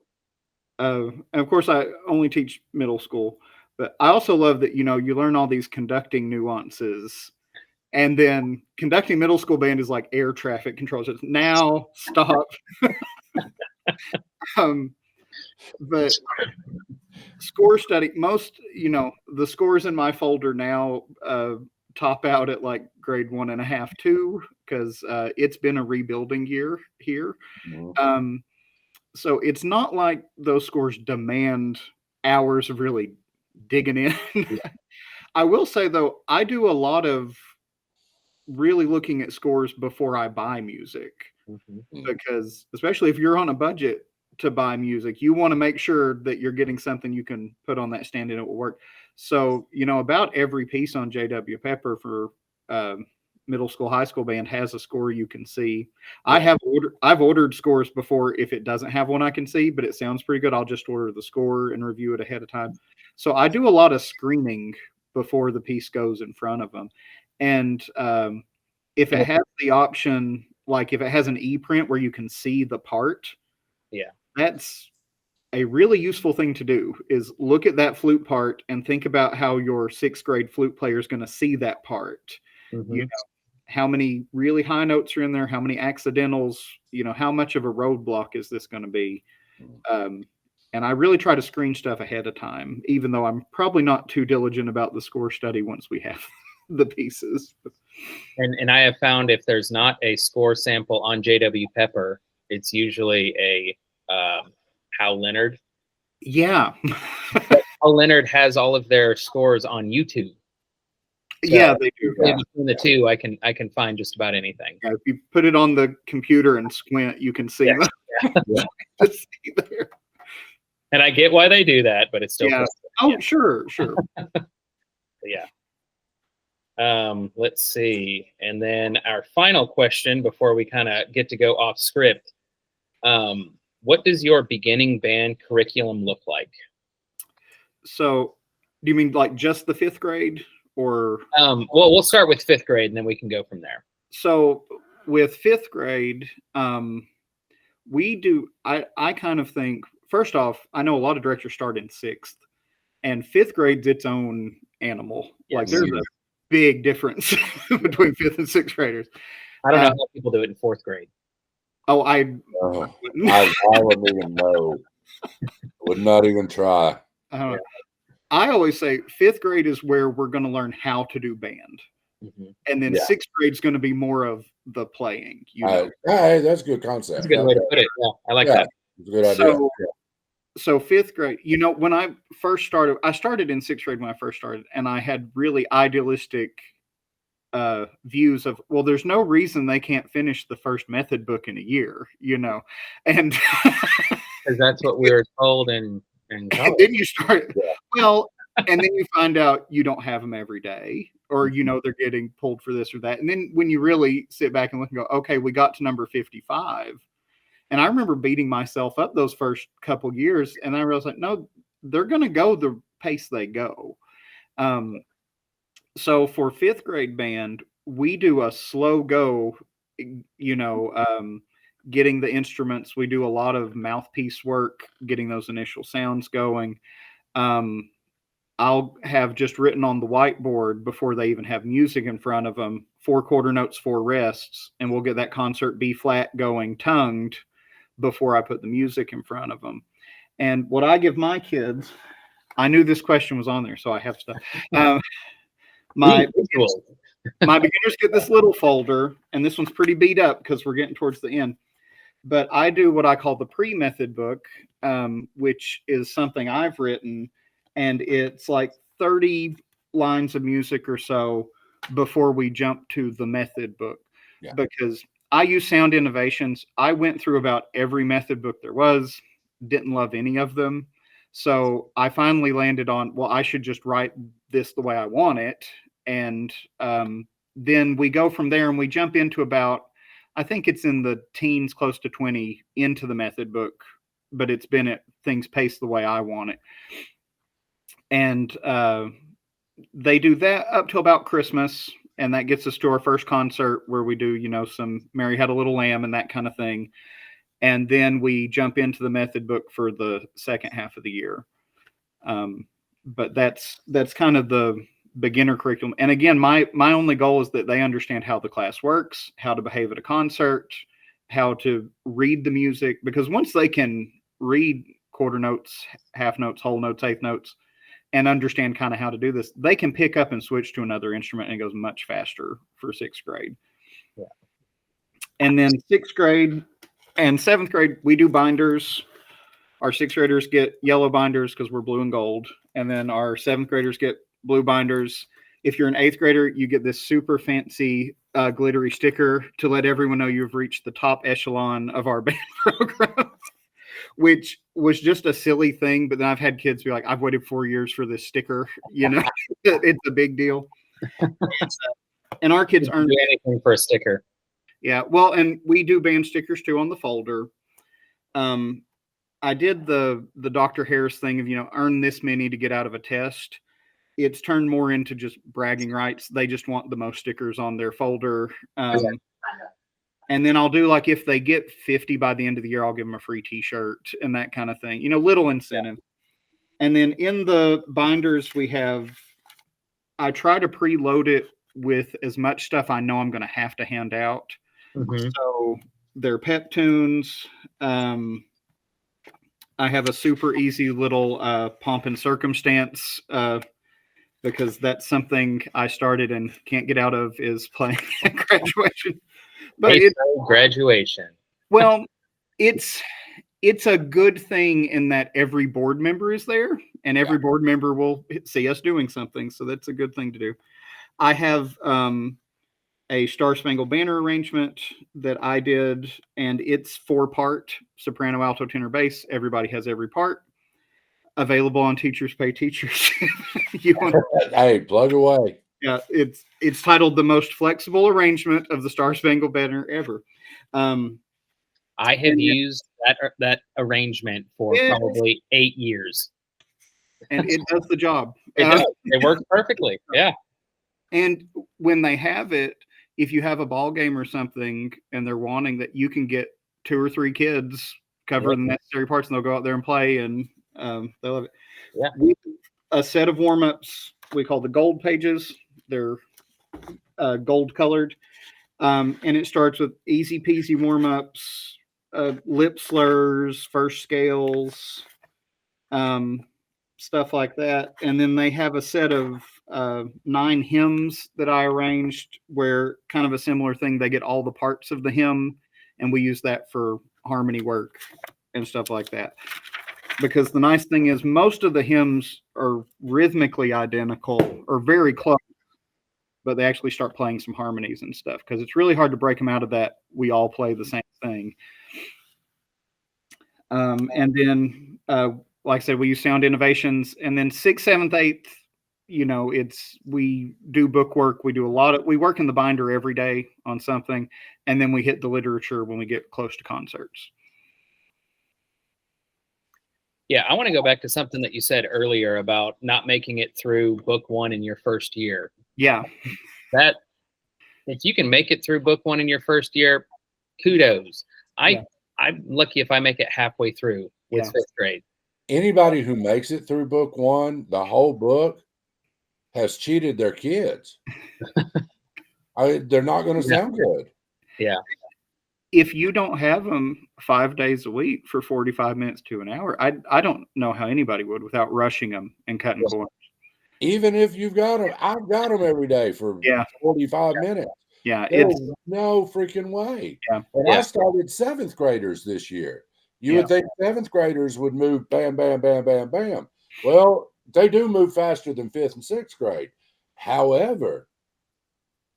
And of course, I only teach middle school, but I also love that, you learn all these conducting nuances, and then conducting middle school band is like air traffic control. So it's now, stop. But score study, most, the scores in my folder now top out at like grade 1.5, 2, because it's been a rebuilding year here. Mm-hmm. So it's not like those scores demand hours of really digging in. Yeah. I will say, though, I do a lot of really looking at scores before I buy music, because especially if you're on a budget to buy music, you want to make sure that you're getting something you can put on that stand and it will work. So, about every piece on JW Pepper for middle school, high school band has a score you can see. Yeah. I've ordered scores before. If it doesn't have one I can see, but it sounds pretty good, I'll just order the score and review it ahead of time. So I do a lot of screening before the piece goes in front of them. And if it has the option, like if it has an e-print where you can see the part, that's a really useful thing to do, is look at that flute part and think about how your 6th grade flute player is going to see that part. Mm-hmm. How many really high notes are in there, how many accidentals, how much of a roadblock is this going to be? And I really try to screen stuff ahead of time, even though I'm probably not too diligent about the score study once we have the pieces. And I have found if there's not a score sample on J.W. Pepper, it's usually a Hal Leonard. Yeah. Hal Leonard has all of their scores on YouTube. So yeah, they do. Yeah. Between the two, I can find just about anything. Yeah, if you put it on the computer and squint, you can see them. Yeah. See there. And I get why they do that, but it's still Oh, sure. Yeah. Let's see. And then our final question before we kind of get to go off script. What does your beginning band curriculum look like? So, do you mean like just the 5th grade or? Well, we'll start with 5th grade and then we can go from there. So with 5th grade, we do, I kind of think, first off, I know a lot of directors start in 6th, and 5th grade's its own animal. Yes. Like there's a big difference between 5th and 6th graders. I don't know how people do it in 4th grade. Oh, I wouldn't even know. Would not even try. I always say 5th grade is where we're going to learn how to do band. Mm-hmm. And then 6th grade is going to be more of the playing. Hey, that's a good concept. That's a good way to put it. Yeah, I like that. It's a good idea. So 5th grade, when I first started, I started in 6th grade when I first started, and I had really idealistic views of, well, there's no reason they can't finish the first method book in a year, and because that's what we were told in college. And then you start, well, and then you find out you don't have them every day, or, they're getting pulled for this or that. And then when you really sit back and look and go, okay, we got to number 55. And I remember beating myself up those first couple years. And I realized, like, no, they're going to go the pace they go. So for 5th grade band, we do a slow go, getting the instruments. We do a lot of mouthpiece work, getting those initial sounds going. I'll have just written on the whiteboard before they even have music in front of them, 4 quarter notes, 4 rests, and we'll get that concert B flat going tongued before I put the music in front of them. And what I give my kids, I knew this question was on there, so I have stuff. My beginners get this little folder, and this one's pretty beat up because we're getting towards the end. But I do what I call the pre-method book, which is something I've written, and it's like 30 lines of music or so before we jump to the method book. Yeah. Because I use Sound Innovations. I went through about every method book there was, didn't love any of them. So I finally landed on, well, I should just write this the way I want it. And then we go from there and we jump into about, I think it's in the teens, close to 20 into the method book, but it's been at things paced the way I want it. And they do that up to about Christmas. And that gets us to our first concert where we do, some Mary Had a Little Lamb and that kind of thing. And then we jump into the method book for the second half of the year. But that's kind of the beginner curriculum. And again, my only goal is that they understand how the class works, how to behave at a concert, how to read the music. Because once they can read quarter notes, half notes, whole notes, eighth notes, and understand kind of how to do this, they can pick up and switch to another instrument, and it goes much faster for 6th grade. Yeah. And then 6th grade and 7th grade, we do binders. Our 6th graders get yellow binders because we're blue and gold. And then our 7th graders get blue binders. If you're an 8th grader, you get this super fancy glittery sticker to let everyone know you've reached the top echelon of our band program, which was just a silly thing. But then I've had kids be like, I've waited 4 years for this sticker. It's a big deal. And our kids earn anything for a sticker. Yeah. Well, and we do band stickers too on the folder. I did the Dr. Harris thing of, earn this many to get out of a test. It's turned more into just bragging rights. They just want the most stickers on their folder. And then I'll do, like, if they get 50 by the end of the year, I'll give them a free t-shirt and that kind of thing, little incentive. Yeah. And then in the binders I try to preload it with as much stuff I know I'm going to have to hand out. Mm-hmm. So they're pep tunes. I have a super easy little pomp and circumstance because that's something I started and can't get out of is playing at graduation. But graduation. Well, it's a good thing in that every board member is there and every board member will see us doing something. So that's a good thing to do. I have a Star Spangled Banner arrangement that I did, and it's 4-part soprano, alto, tenor, bass. Everybody has every part. Available on Teachers Pay Teachers. Hey, plug away. Yeah, it's titled The Most Flexible Arrangement of the Star Spangled Banner Ever. I have used that arrangement for probably 8 years. And it does the job. It does. It works perfectly. Yeah. And when they have it, if you have a ball game or something and they're wanting that, you can get 2 or 3 kids covering the necessary parts and they'll go out there and play and they love it. Yeah. A set of warm-ups we call the gold pages. They're gold colored. And it starts with easy peasy warm-ups, lip slurs, first scales, stuff like that. And then they have a set of 9 hymns that I arranged where kind of a similar thing. They get all the parts of the hymn and we use that for harmony work and stuff like that. Because the nice thing is most of the hymns are rhythmically identical or very close, but they actually start playing some harmonies and stuff because it's really hard to break them out of that. We all play the same thing. And then, like I said, we use sound innovations, and then 6th, 7th, 8th, we do book work. We do we work in the binder every day on something. And then we hit the literature when we get close to concerts. Yeah, I want to go back to something that you said earlier about not making it through book 1 in your first year. Yeah. That if you can make it through book 1 in your first year, kudos. I'm lucky if I make it halfway through with 5th grade. Anybody who makes it through book 1, the whole book, has cheated their kids. They're not going to sound good. Yeah. If you don't have them 5 days a week for 45 minutes to an hour, I don't know how anybody would without rushing them and cutting corners. Even if you've got them, I've got them every day for 45 minutes. Yeah, there's no freaking way. Yeah. And I started 7th graders this year. You would think 7th graders would move bam, bam, bam, bam, bam. Well, they do move faster than 5th and 6th grade. However,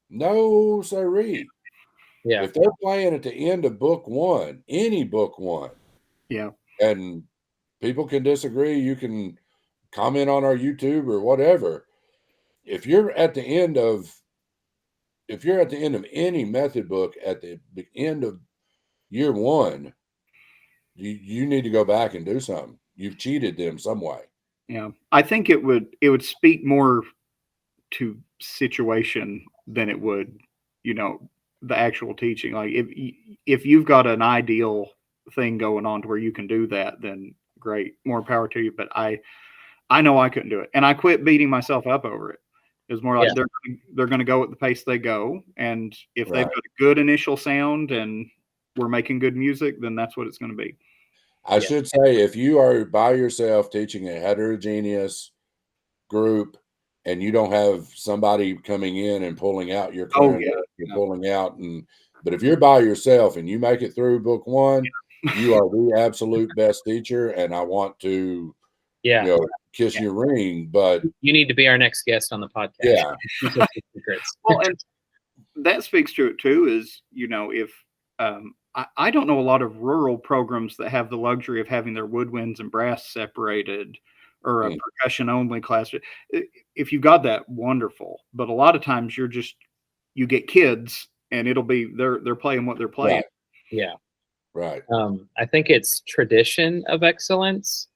no siree. Yeah. If they're playing at the end of book 1, any book 1, and people can disagree, you can comment on our YouTube or whatever. If you're at the end of any method book at the end of year 1, you need to go back and do something. You've cheated them some way. Yeah, I think it would speak more to situation than it would, the actual teaching. Like if you've got an ideal thing going on to where you can do that, then great, more power to you. But I know I couldn't do it, and I quit beating myself up over it. It was more like they're going to go at the pace they go, and if they've got a good initial sound and we're making good music, then that's what it's going to be. I should say, if you are by yourself teaching a heterogeneous group and you don't have somebody coming in and pulling out your pulling out, but if you're by yourself and you make it through book 1, you are the absolute best teacher, and I want to kiss your ring. But you need to be our next guest on the podcast. Yeah. Well, and that speaks to it too, is if I don't know a lot of rural programs that have the luxury of having their woodwinds and brass separated, or a percussion only class. If you've got that, wonderful. But a lot of times you get kids and it'll be they're playing what they're playing. Right. Yeah. Right. I think it's tradition of excellence.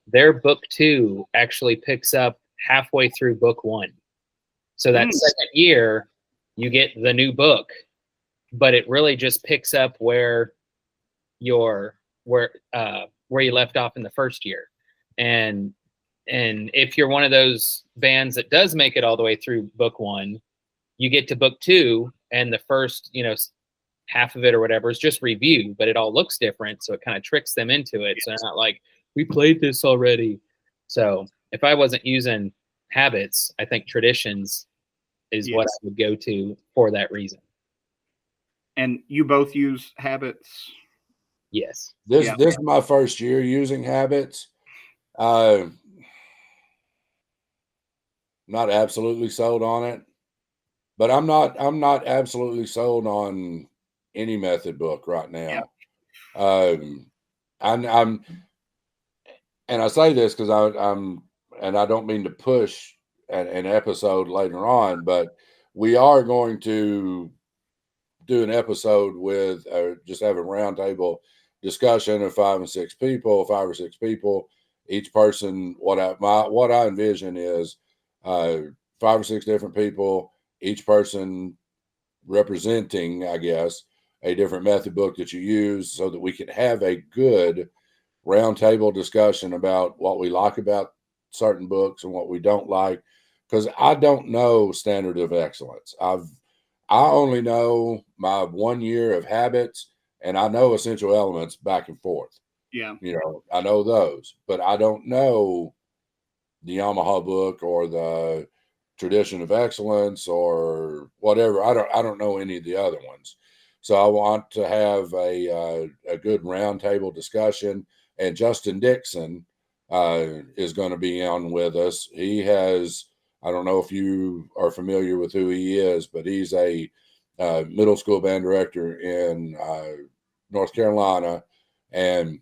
Their book 2 actually picks up halfway through book 1. So that second year you get the new book, but it really just picks up where you left off in the first year. And if you're one of those bands that does make it all the way through book 1, you get to book 2, and the first, half of it or whatever is just review, but it all looks different. So it kind of tricks them into it. So they're not like, we played this already. So if I wasn't using habits, I think traditions is what I would go to for that reason. And you both use habits? Yes. This is my first year using habits. Not absolutely sold on it, but I'm not absolutely sold on any method book right now. I'm and I say this because I'm and I don't mean to push an episode later on, but we are going to do an episode with just have a roundtable discussion of 5 or 6 people, each person. What I envision is 5 or 6 different people, each person representing, I guess, a different method book that you use, so that we can have a good roundtable discussion about what we like about certain books and what we don't like. Because I don't know standard of excellence. I only know my 1 year of habits, and I know essential elements back and forth. Yeah. I know those, but I don't know the Yamaha book or the tradition of excellence or whatever. I don't know any of the other ones. So I want to have a good roundtable discussion. And Justin Dixon is going to be on with us. He has, I don't know if you are familiar with who he is, but he's a middle school band director in North Carolina, and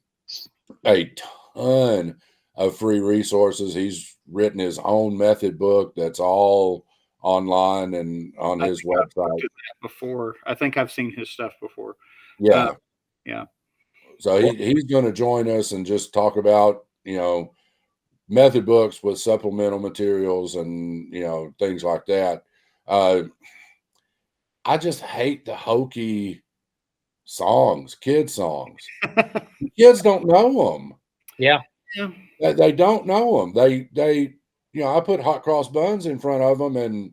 a ton of free resources. He's written his own method book that's all online and on his website. Before, I think I've seen his stuff before. Yeah. Yeah. So he's going to join us and just talk about, method books with supplemental materials and, things like that. I just hate the hokey songs, kids songs. Kids don't know them. Yeah. They don't know them. They I put Hot Cross Buns in front of them, and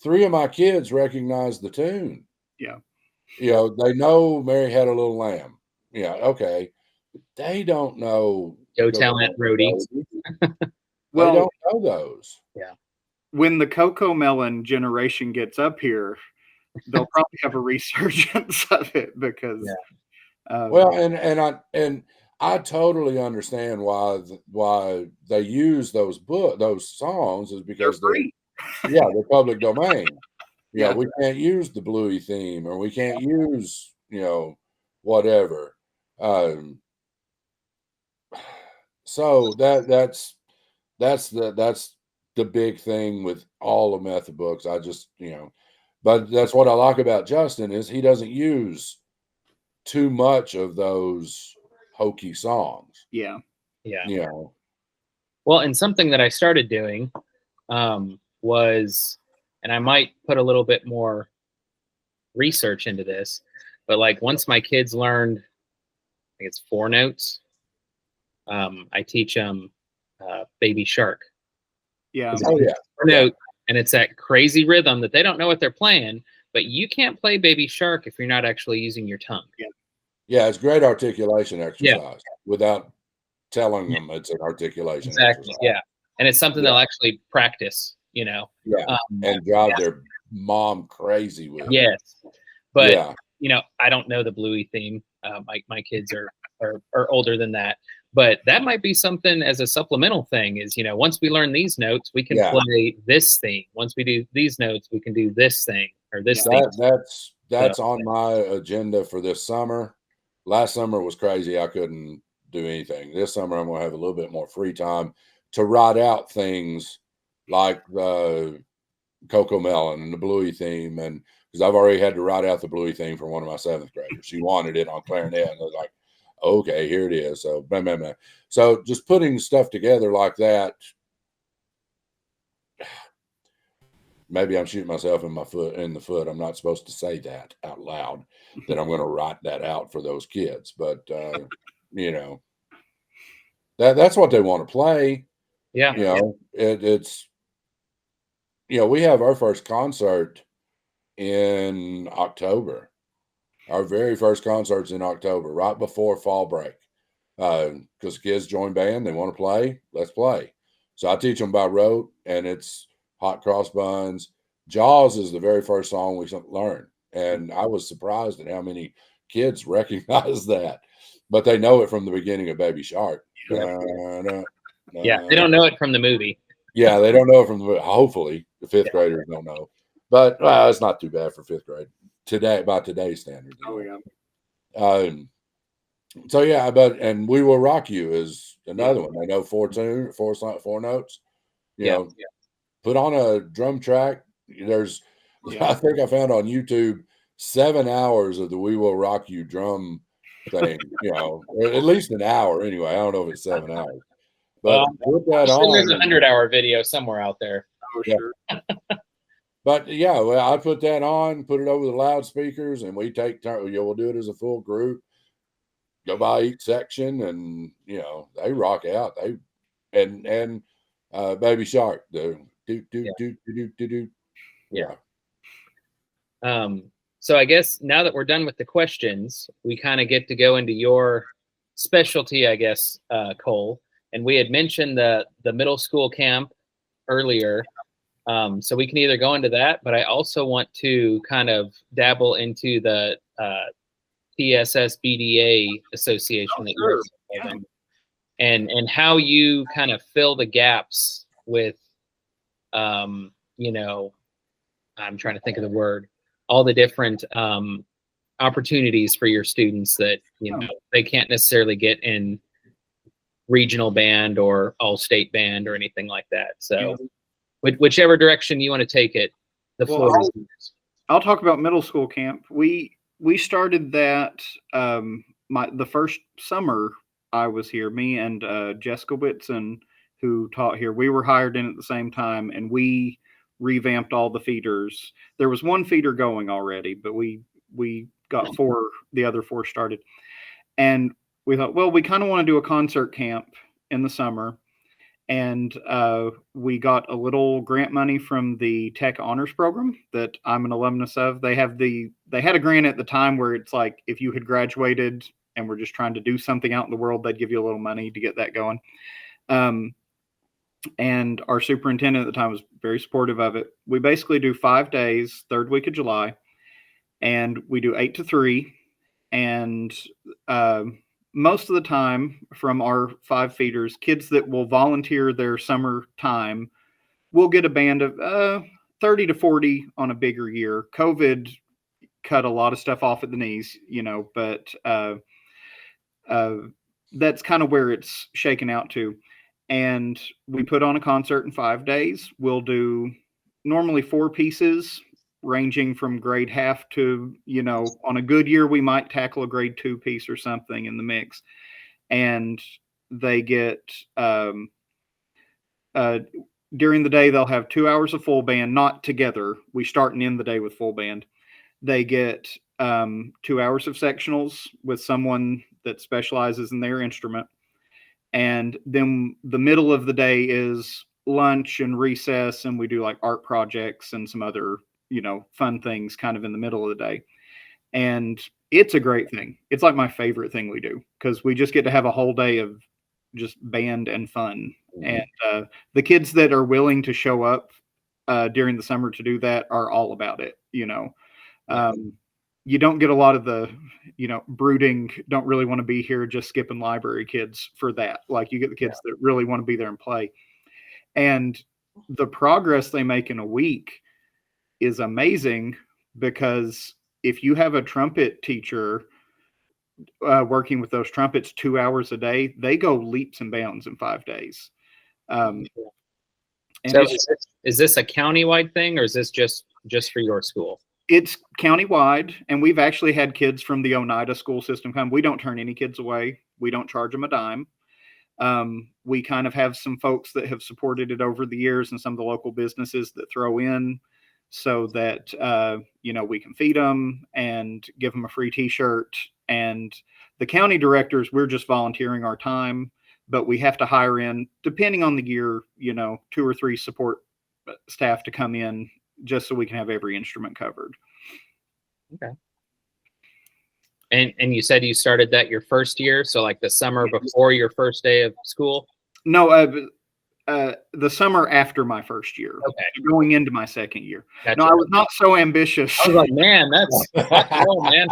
3 of my kids recognize the tune. Yeah. They know Mary Had a Little Lamb. Yeah, okay. They don't know Go Tell Aunt Rhody. They don't know those. Yeah. When the Cocoa Melon generation gets up here, they'll probably have a resurgence of it because. Well, and I totally understand why they use those songs is because they're public domain. We can't use the Bluey theme, or we can't use whatever. So that's the big thing with all the method books. I just but that's what I like about Justin is he doesn't use too much of those hokey songs. Yeah. Well, and something that I started doing was, and I might put a little bit more research into this, but like once my kids learned, I think it's 4 notes, I teach them Baby Shark. Yeah. Oh yeah. 4 note, and it's that crazy rhythm that they don't know what they're playing, but you can't play Baby Shark if you're not actually using your tongue. Yeah, it's great articulation exercise without telling them it's an articulation exercise. Yeah. And it's something they'll actually practice, and drive their mom crazy with. Yes. But I don't know the Bluey theme. My kids are older than that. But that might be something as a supplemental thing is, once we learn these notes, we can play this thing. Once we do these notes, we can do this thing or this thing. That's on my agenda for this summer. Last summer was crazy. I couldn't do anything. This summer, I'm going to have a little bit more free time to write out things like the Cocoa Melon and the Bluey theme. And because I've already had to write out the Bluey theme for one of my 7th graders. She wanted it on clarinet. And I was like, okay, here it is. So, blah, blah, blah. So just putting stuff together like that. Maybe I'm shooting myself in the foot. I'm not supposed to say that out loud, that I'm going to write that out for those kids. But, that's what they want to play. Yeah. It's we have our first concert in October. Our very first concert's in October, right before fall break. Because kids join band, they want to play, let's play. So I teach them by rote, and it's Hot Cross Buns. Jaws is the very first song we learned. And I was surprised at how many kids recognize that. But they know it from the beginning of Baby Shark. Yeah, they don't know it from the movie. Yeah, they don't know it from the hopefully the fifth graders don't know. But it's not too bad for fifth grade today by today's standards. Oh yeah. So yeah, and We Will Rock You is another one. I know four notes. You know, put on a drum track. There's I think I found on YouTube 7 hours of the We Will Rock You drum thing, you know, or at least an hour anyway. I don't know if it's 7 hours. But put that on. There's a 100-hour video somewhere out there. Oh, sure. But yeah, well, I put that on, put it over the loudspeakers, and we take turn. We'll do it as a full group. Go by each section, and you know they rock out. They and Baby Shark do. Yeah. So I guess now that we're done with the questions, we kind of get to go into your specialty, I guess, Cole. And we had mentioned the middle school camp earlier. So we can either go into that, but I also want to kind of dabble into the TSSBDA association that you're involved in, and how you kind of fill the gaps with, you know, I'm trying to think of the word, all the different opportunities for your students that, you know, they can't necessarily get in regional band or all-state band or anything like that. So whichever direction you want to take it, the floor is yours. I'll talk about middle school camp. We started that the first summer I was here. Me and Jessica Whitson, who taught here, we were hired in at the same time, and we revamped all the feeders. There was one feeder going already, but we got the other four started. And we thought, well, we kind of want to do a concert camp in the summer. And we got a little grant money from the Tech Honors Program that I'm an alumnus of. They had a grant at the time where it's like if you had graduated and were just trying to do something out in the world, they'd give you a little money to get that going. And our superintendent at the time was very supportive of it. We basically do 5 days, third week of July, and we do 8 to 3. And most of the time from our 5 feeders, kids that will volunteer their summer time will get a band of 30 to 40 on a bigger year. COVID cut a lot of stuff off at the knees, you know, but that's kind of where it's shaken out to. And we put on a concert in 5 days. We'll do normally 4 pieces, ranging from grade half to, you know, on a good year, we might tackle a grade 2 piece or something in the mix. And they get, during the day, they'll have 2 hours of full band, not together. We start and end the day with full band. They get 2 hours of sectionals with someone that specializes in their instrument. And then the middle of the day is lunch and recess, and we do like art projects and some other, you know, fun things kind of in the middle of the day. And it's a great thing. It's like my favorite thing we do because we just get to have a whole day of just band and fun. And the kids that are willing to show up during the summer to do that are all about it, you know. You don't get a lot of the, you know, brooding, don't really want to be here, just skipping library kids for that. Like you get the kids that really want to be there and play. And the progress they make in a week is amazing because if you have a trumpet teacher working with those trumpets 2 hours a day, they go leaps and bounds in 5 days. And so is this a countywide thing or is this just for your school? It's countywide, and we've actually had kids from the Oneida school system come. We don't turn any kids away. We don't charge them a dime. We kind of have some folks that have supported it over the years and some of the local businesses that throw in so that, you know, we can feed them and give them a free t-shirt. And the county directors, we're just volunteering our time, but we have to hire in, depending on the year, you know, 2 or 3 support staff to come in just so we can have every instrument covered. Okay. And you said you started that your first year, so like the summer before your first day of school? No, the summer after my first year. Okay. Going into my second year. Gotcha. No, I was not so ambitious. I was like, man, that's cool, man.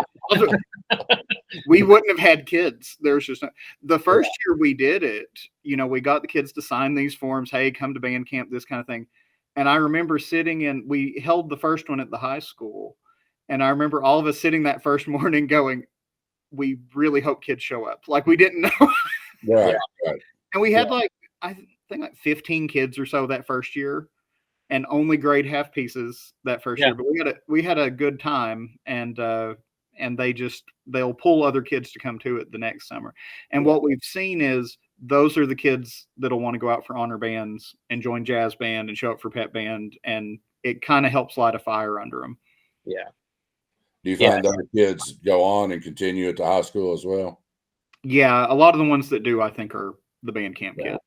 We wouldn't have had kids. There's just the first year we did it, we got the kids to sign these forms. Hey, come to band camp, this kind of thing. And I remember we held the first one at the high school. And I remember all of us sitting that first morning going, we really hope kids show up. Like, we didn't know. Right. And we had I think like 15 kids or so that first year, and only grade half pieces that first year. But we had a good time, and they'll pull other kids to come to it the next summer. And what we've seen is those are the kids that'll want to go out for honor bands and join jazz band and show up for pep band, and it kind of helps light a fire under them. Yeah. Do you find other kids go on and continue at the high school as well? Yeah, a lot of the ones that do, I think, are the band camp kids,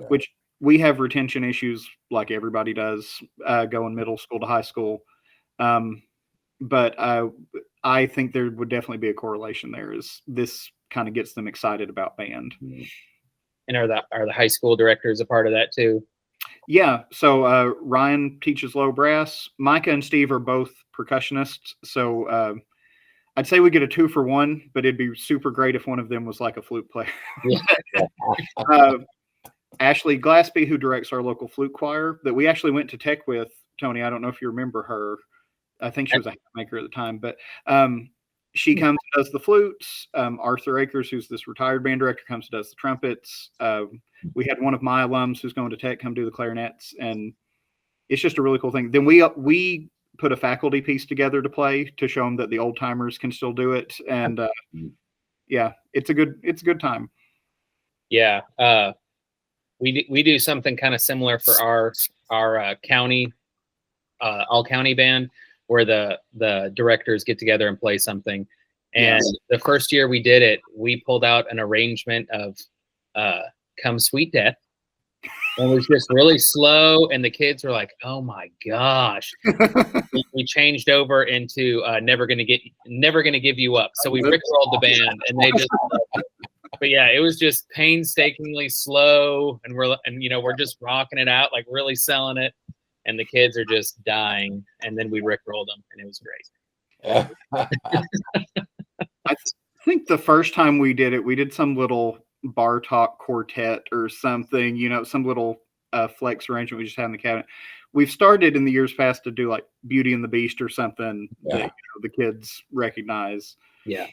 which we have retention issues like everybody does going middle school to high school. But I think there would definitely be a correlation there. Is this kind of gets them excited about band. And are the high school directors a part of that too? Yeah. So Ryan teaches low brass. Micah and Steve are both percussionists. So I'd say we get a 2-for-1, but it'd be super great if one of them was like a flute player. Ashley Glaspie, who directs our local flute choir that we actually went to tech with, Tony, I don't know if you remember her. I think she was a hat maker at the time, but she comes and does the flutes. Arthur Akers, who's this retired band director, comes and does the trumpets. We had one of my alums who's going to tech come do the clarinets, and it's just a really cool thing. Then we put a faculty piece together to play to show them that the old timers can still do it, and it's a good time. Yeah, we do something kind of similar for our county all county band, where the directors get together and play something. And the first year we did it, we pulled out an arrangement of Come Sweet Death. And it was just really slow, and the kids were like, "Oh my gosh!" we changed over into "Never Gonna Give You Up." So we rickrolled the band, and they just. But yeah, it was just painstakingly slow, and we're just rocking it out, like really selling it, and the kids are just dying. And then we rickrolled them, and it was great. I think the first time we did it, we did some little bar talk quartet or something, some little flex arrangement we just had in the cabinet. We've started in the years past to do like Beauty and the Beast or something that the kids recognize. Yeah.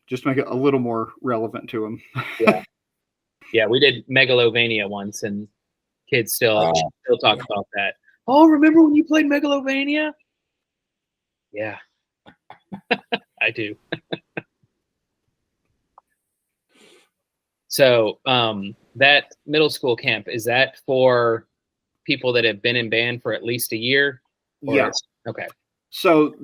Just make it a little more relevant to them. Yeah, we did Megalovania once, and kids still talk about that. Oh, remember when you played Megalovania? Yeah, I do. So that middle school camp, is that for people that have been in band for at least a year? Yeah. Okay. So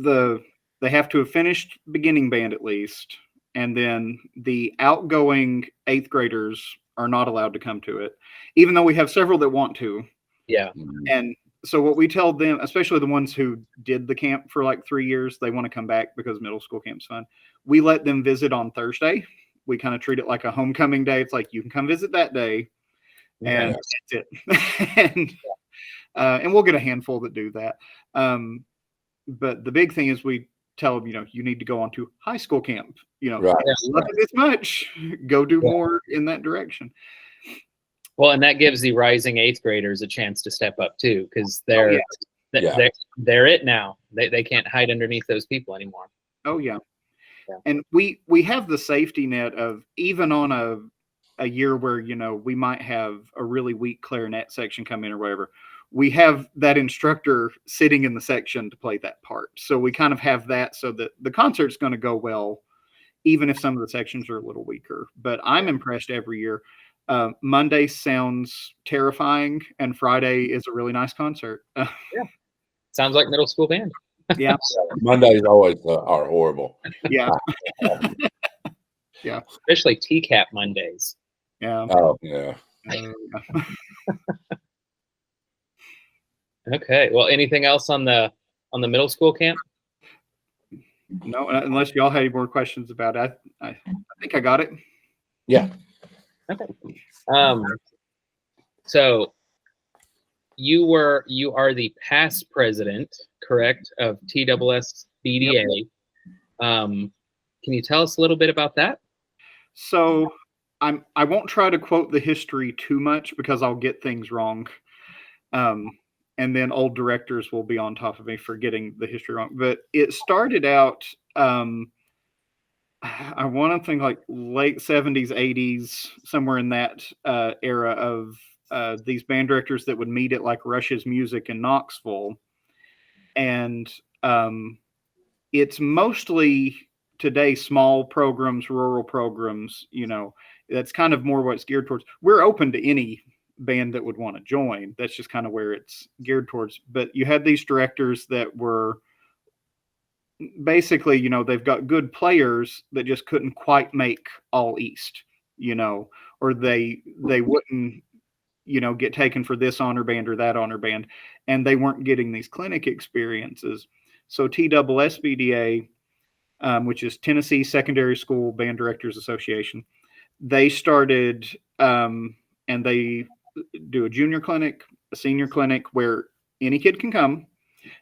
they have to have finished beginning band at least, and then the outgoing 8th graders are not allowed to come to it, even though we have several that want to. Yeah. And so what we tell them, especially the ones who did the camp for like 3 years, they want to come back because middle school camp's fun. We let them visit on Thursday. We kind of treat it like a homecoming day. It's like, you can come visit that day, and that's it. And we'll get a handful that do that. But the big thing is we tell them, you need to go on to high school camp. Look at this much, go do more in that direction. Well, and that gives the rising 8th graders a chance to step up too, because they're it now. They can't hide underneath those people anymore. Oh yeah. And we have the safety net of, even on a year where, we might have a really weak clarinet section come in or whatever, we have that instructor sitting in the section to play that part. So we kind of have that so that the concert's going to go well, even if some of the sections are a little weaker. But I'm impressed every year. Monday sounds terrifying, and Friday is a really nice concert. Sounds like middle school band. Yeah. Mondays always are horrible. Yeah. Yeah. Especially TCAP Mondays. Yeah. Oh, yeah. Okay. Well, anything else on the middle school camp? No, unless y'all had any more questions about it. I think I got it. Yeah. Okay. So you are the past president, correct, of TSSBDA. Yep. Can you tell us a little bit about that? So I won't try to quote the history too much because I'll get things wrong. And then old directors will be on top of me for getting the history wrong. But it started out, I want to think like late 70s, 80s, somewhere in that era of these band directors that would meet at like Rush's Music in Knoxville. And it's mostly today small programs, rural programs, that's kind of more what it's geared towards. We're open to any band that would want to join. That's just kind of where it's geared towards. But you had these directors that were basically, they've got good players that just couldn't quite make All East, or they wouldn't, get taken for this honor band or that honor band, and they weren't getting these clinic experiences. So TSSBDA, which is Tennessee Secondary School Band Directors Association, they started, and they do a junior clinic, a senior clinic, where any kid can come.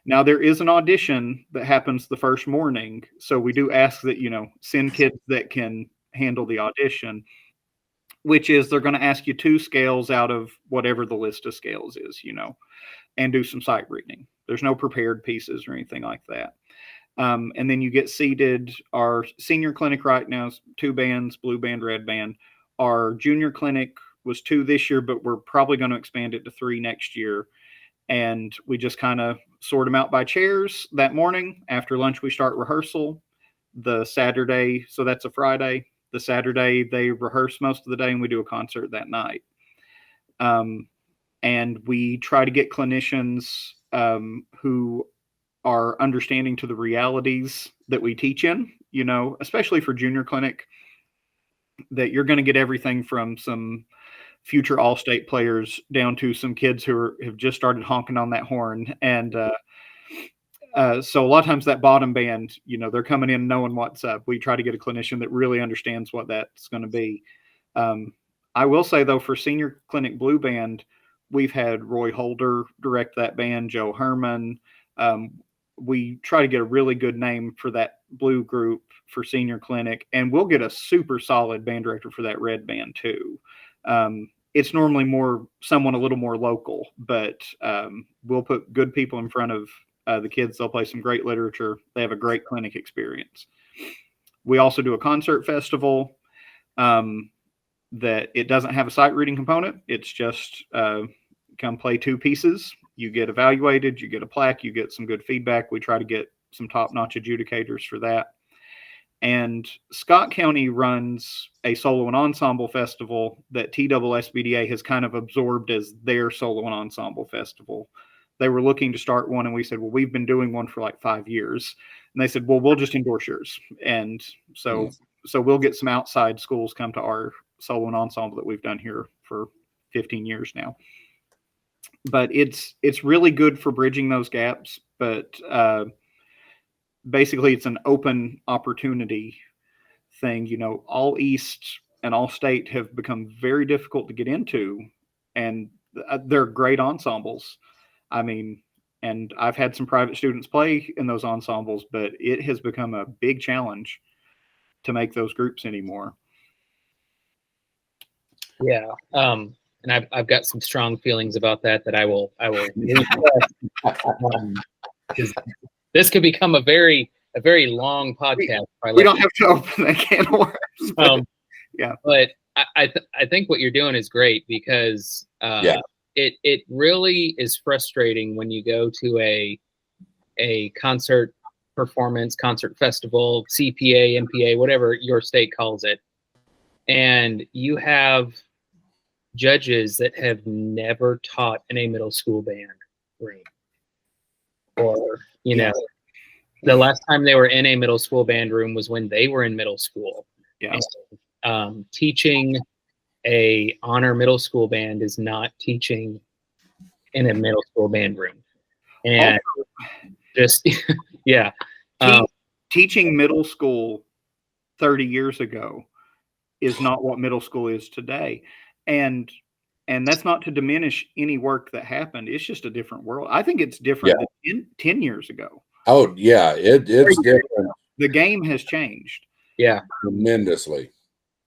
Now there is an audition that happens the first morning. So we do ask that, send kids that can handle the audition, which is they're going to ask you 2 scales out of whatever the list of scales is, and do some sight reading. There's no prepared pieces or anything like that. And then you get seated. Our senior clinic right now is 2 bands, blue band, red band. Our junior clinic was 2 this year, but we're probably going to expand it to 3 next year. And we just kind of sort them out by chairs that morning. After lunch, we start rehearsal. The Saturday, so that's a Friday. The Saturday, they rehearse most of the day, and we do a concert that night. And we try to get clinicians who are understanding to the realities that we teach in, especially for junior clinic, that you're going to get everything from some future all-state players down to some kids who have just started honking on that horn. And so a lot of times that bottom band, they're coming in knowing what's up. We try to get a clinician that really understands what that's going to be. I will say, though, for senior clinic blue band, we've had Roy Holder direct that band, Joe Herman. We try to get a really good name for that blue group for senior clinic, and we'll get a super solid band director for that red band too. It's normally someone a little more local, but we'll put good people in front of the kids. They'll play some great literature. They have a great clinic experience. We also do a concert festival that it doesn't have a sight reading component. It's just come play 2 pieces. You get evaluated, you get a plaque, you get some good feedback. We try to get some top-notch adjudicators for that. And Scott County runs a solo and ensemble festival that TSSBDA has kind of absorbed as their solo and ensemble festival. They were looking to start one, and we said, well, we've been doing one for like 5 years. And they said, well, we'll just endorse yours. And so we'll get some outside schools come to our solo and ensemble that we've done here for 15 years now. But it's really good for bridging those gaps. But basically, it's an open opportunity thing. All East and All State have become very difficult to get into, and they're great ensembles. I mean, and I've had some private students play in those ensembles, but it has become a big challenge to make those groups anymore. Yeah. And I've got some strong feelings about that I will this could become a very long podcast. We don't have to open that can of worms. Yeah. But I think what you're doing is great, because it really is frustrating when you go to a concert performance, concert festival, CPA, MPA, whatever your state calls it, and you have judges that have never taught in a middle school band room, or the last time they were in a middle school band room was when they were in middle school. Yeah. And, teaching a honor middle school band is not teaching in a middle school band room, and just teaching middle school 30 years ago is not what middle school is today. And that's not to diminish any work that happened. It's just a different world. I think it's different than 10 years ago. Oh, yeah. It's different. The game has changed. Yeah. Tremendously.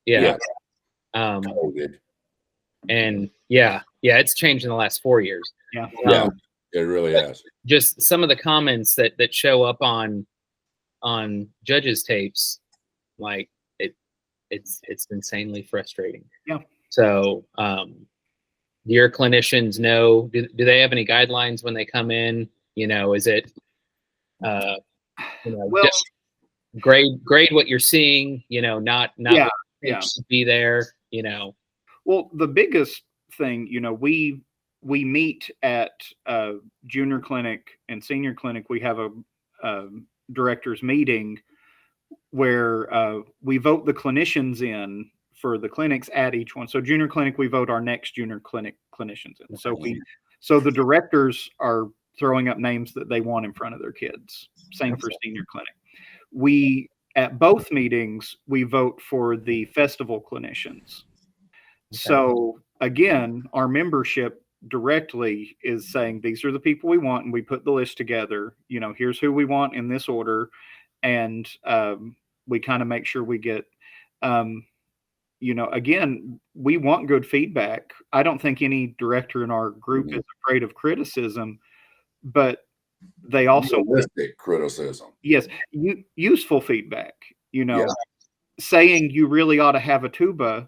Yeah. COVID. And it's changed in the last 4 years. Yeah. It really has. Just some of the comments that show up on judges' tapes, like it's insanely frustrating. Yeah. So your clinicians know, do they have any guidelines when they come in? Is it just grade what you're seeing, not what should be there, Well, the biggest thing, we meet at junior clinic and senior clinic. We have a directors meeting where we vote the clinicians in for the clinics at each one. So junior clinic, we vote our next junior clinic clinicians in. So the directors are throwing up names that they want in front of their kids. Same for senior clinic. We, at both meetings, we vote for the festival clinicians. So again, our membership directly is saying, these are the people we want, and we put the list together. Here's who we want in this order. And we kind of make sure we get, again, we want good feedback. I don't think any director in our group is afraid of criticism, but they also realistic criticism. Yes, useful feedback. Saying you really ought to have a tuba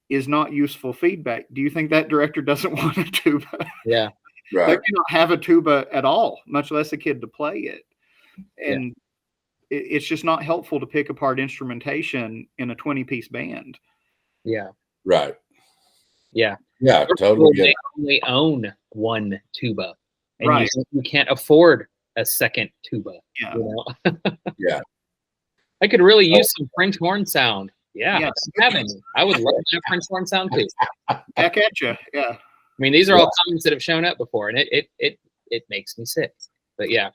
is not useful feedback. Do you think that director doesn't want a tuba? Yeah, right. They cannot have a tuba at all, much less a kid to play it. And it's just not helpful to pick apart instrumentation in a 20-piece band. Yeah. Right. Yeah. Yeah, totally. They only own one tuba. And Right. you can't afford a second tuba. Yeah. Yeah. I could really use some French horn sound. Yeah. Yes. I would love to have French horn sound too. Back at you. Yeah. I mean, these are all comments that have shown up before, and it makes me sick. But yeah.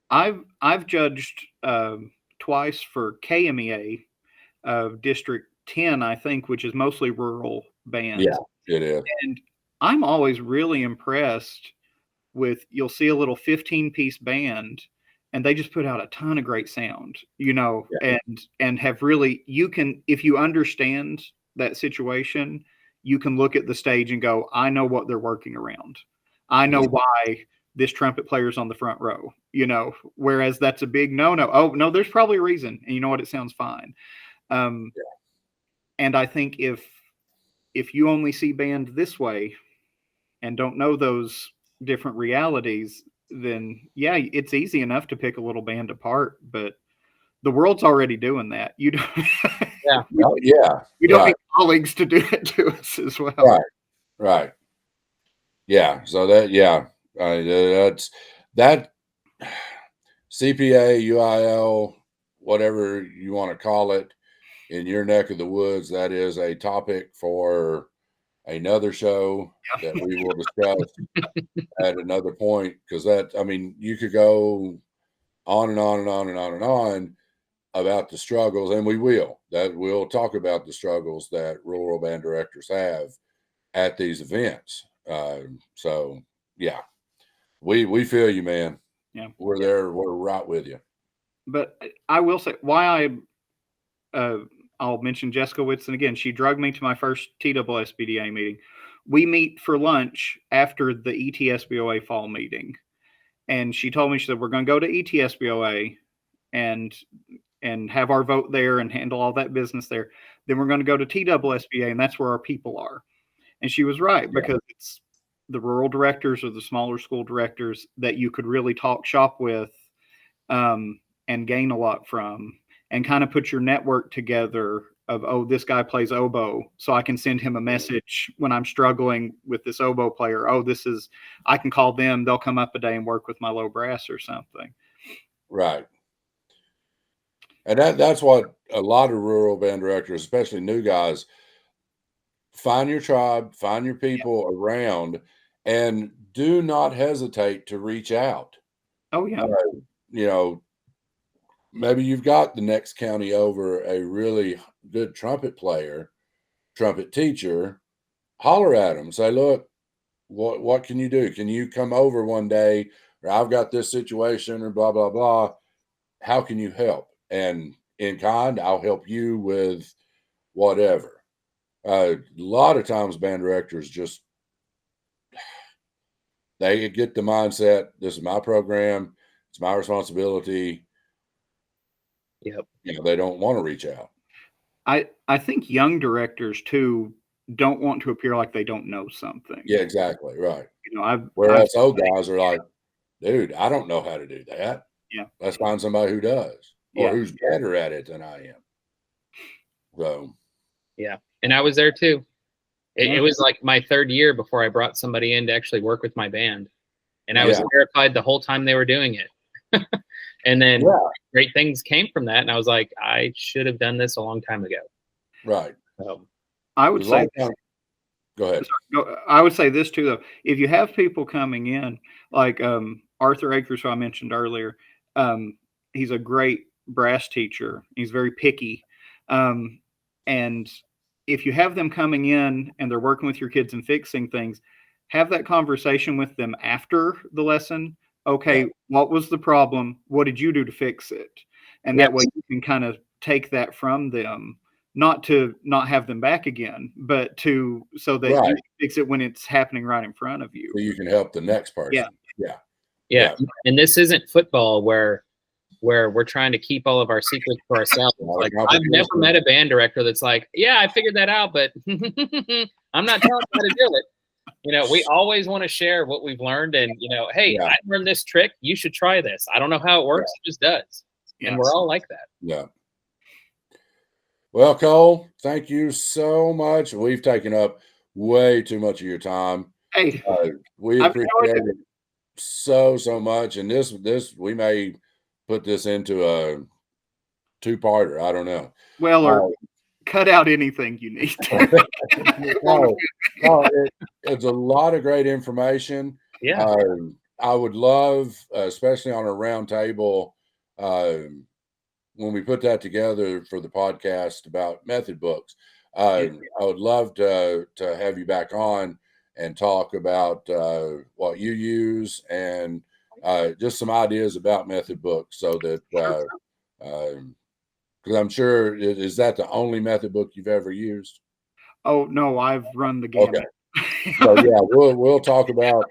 I've judged twice for KMEA District 10, I think, which is mostly rural bands. Yeah, it is. And I'm always really impressed with, you'll see a little 15-piece band, and they just put out a ton of great sound, and have really, you can, if you understand that situation, you can look at the stage and go, I know what they're working around. I know why this trumpet player's on the front row, whereas that's a big no-no. Oh, no, there's probably a reason. And you know what? It sounds fine. And I think if you only see band this way and don't know those different realities, then it's easy enough to pick a little band apart, but the world's already doing that. You don't, we don't need colleagues to do it to us as well. Right. Yeah. So that's that CPA, UIL, whatever you want to call it in your neck of the woods, that is a topic for another show that we will discuss at another point, because you could go on and on and on and on and on about the struggles, and we'll talk about the struggles that rural band directors have at these events. So yeah, we feel you, man. Yeah, we're there. We're right with you. But I will say why I'll mention Jessica Whitson again. She drugged me to my first TSSBDA meeting. We meet for lunch after the ETSBOA fall meeting. And she told me, she said, we're going to go to ETSBOA and have our vote there and handle all that business there. Then we're going to go to TSSBDA, and that's where our people are. And she was right, because it's the rural directors or the smaller school directors that you could really talk shop with and gain a lot from, and kind of put your network together of, this guy plays oboe, so I can send him a message when I'm struggling with this oboe player. I can call them. They'll come up a day and work with my low brass or something. Right. And that's what a lot of rural band directors, especially new guys, find your tribe, find your people around, and do not hesitate to reach out. Oh, yeah. maybe you've got the next county over a really good trumpet player, trumpet teacher. Holler at them. Say, look, what can you do? Can you come over one day? Or I've got this situation or blah, blah, blah. How can you help? And in kind, I'll help you with whatever. A lot of times band directors just, they get the mindset, this is my program, it's my responsibility. Yep. They don't want to reach out. I think young directors too don't want to appear like they don't know something. Yeah, exactly. Right. Whereas old guys are like, dude, I don't know how to do that. Yeah. Let's find somebody who does or who's better at it than I am. So. Yeah. And I was there too. It was like my third year before I brought somebody in to actually work with my band. And I was terrified the whole time they were doing it. And then great things came from that. And I was like, I should have done this a long time ago. Right. So I would say, go ahead. I would say this too, though. If you have people coming in, like Arthur Akers, who I mentioned earlier, he's a great brass teacher. He's very picky. And if you have them coming in and they're working with your kids and fixing things, have that conversation with them after the lesson. Okay, what was the problem? What did you do to fix it? And that way you can kind of take that from them, not to not have them back again, but so that you can fix it when it's happening right in front of you. So you can help the next person. Yeah. And this isn't football where we're trying to keep all of our secrets for ourselves. Like, I've never met a band director that's like, yeah, I figured that out, but I'm not telling you how to do it. We always want to share what we've learned and, hey, I learned this trick. You should try this. I don't know how it works. It just does. And we're all like that. Yeah. Well, Cole, thank you so much. We've taken up way too much of your time. Hey, we appreciate it so much. And this, we may put this into a two-parter. I don't know. Well, or cut out anything you need. It's a lot of great information. Yeah. I would love, especially on a round table, when we put that together for the podcast about method books, I would love to have you back on and talk about what you use and just some ideas about method books, so that because I'm sure, is that the only method book you've ever used? Oh no, I've run the gamut. Okay. So we'll talk about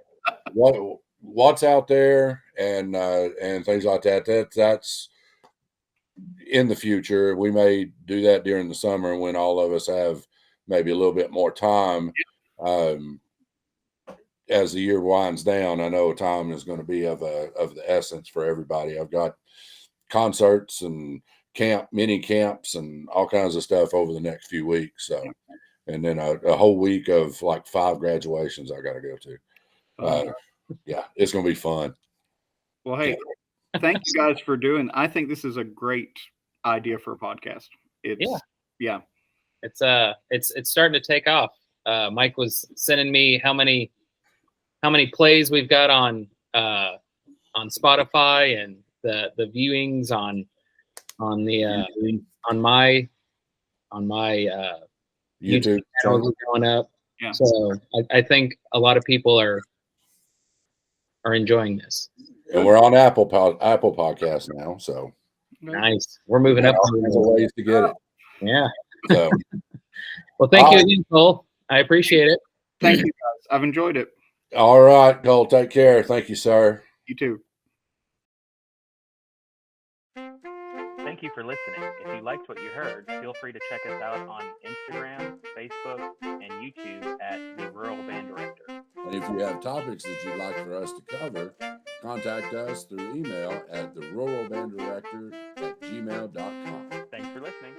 what's out there and things like that. That's in the future. We may do that during the summer when all of us have maybe a little bit more time. As the year winds down, I know time is going to be of the essence for everybody. I've got concerts and mini camps and all kinds of stuff over the next few weeks. So, and then a whole week of like 5 graduations I got to go to. It's going to be fun. Well, hey, thank you guys for doing. I think this is a great idea for a podcast. It's starting to take off. Mike was sending me how many plays we've got on Spotify and the viewings on my YouTube channels are going up. Yeah. So I think a lot of people are enjoying this. And we're on Apple Podcasts now, so nice. We're moving up. There's ways to get it. Yeah. So, well, thank you again, Cole. I appreciate it. Thank you, guys. I've enjoyed it. All right, Cole. Take care. Thank you, sir. You too. Thank you for listening. If you liked what you heard, feel free to check us out on Instagram, Facebook, and YouTube at The Rural Band Director. And if you have topics that you'd like for us to cover, contact us through email at theruralbanddirector@gmail.com. Thanks for listening.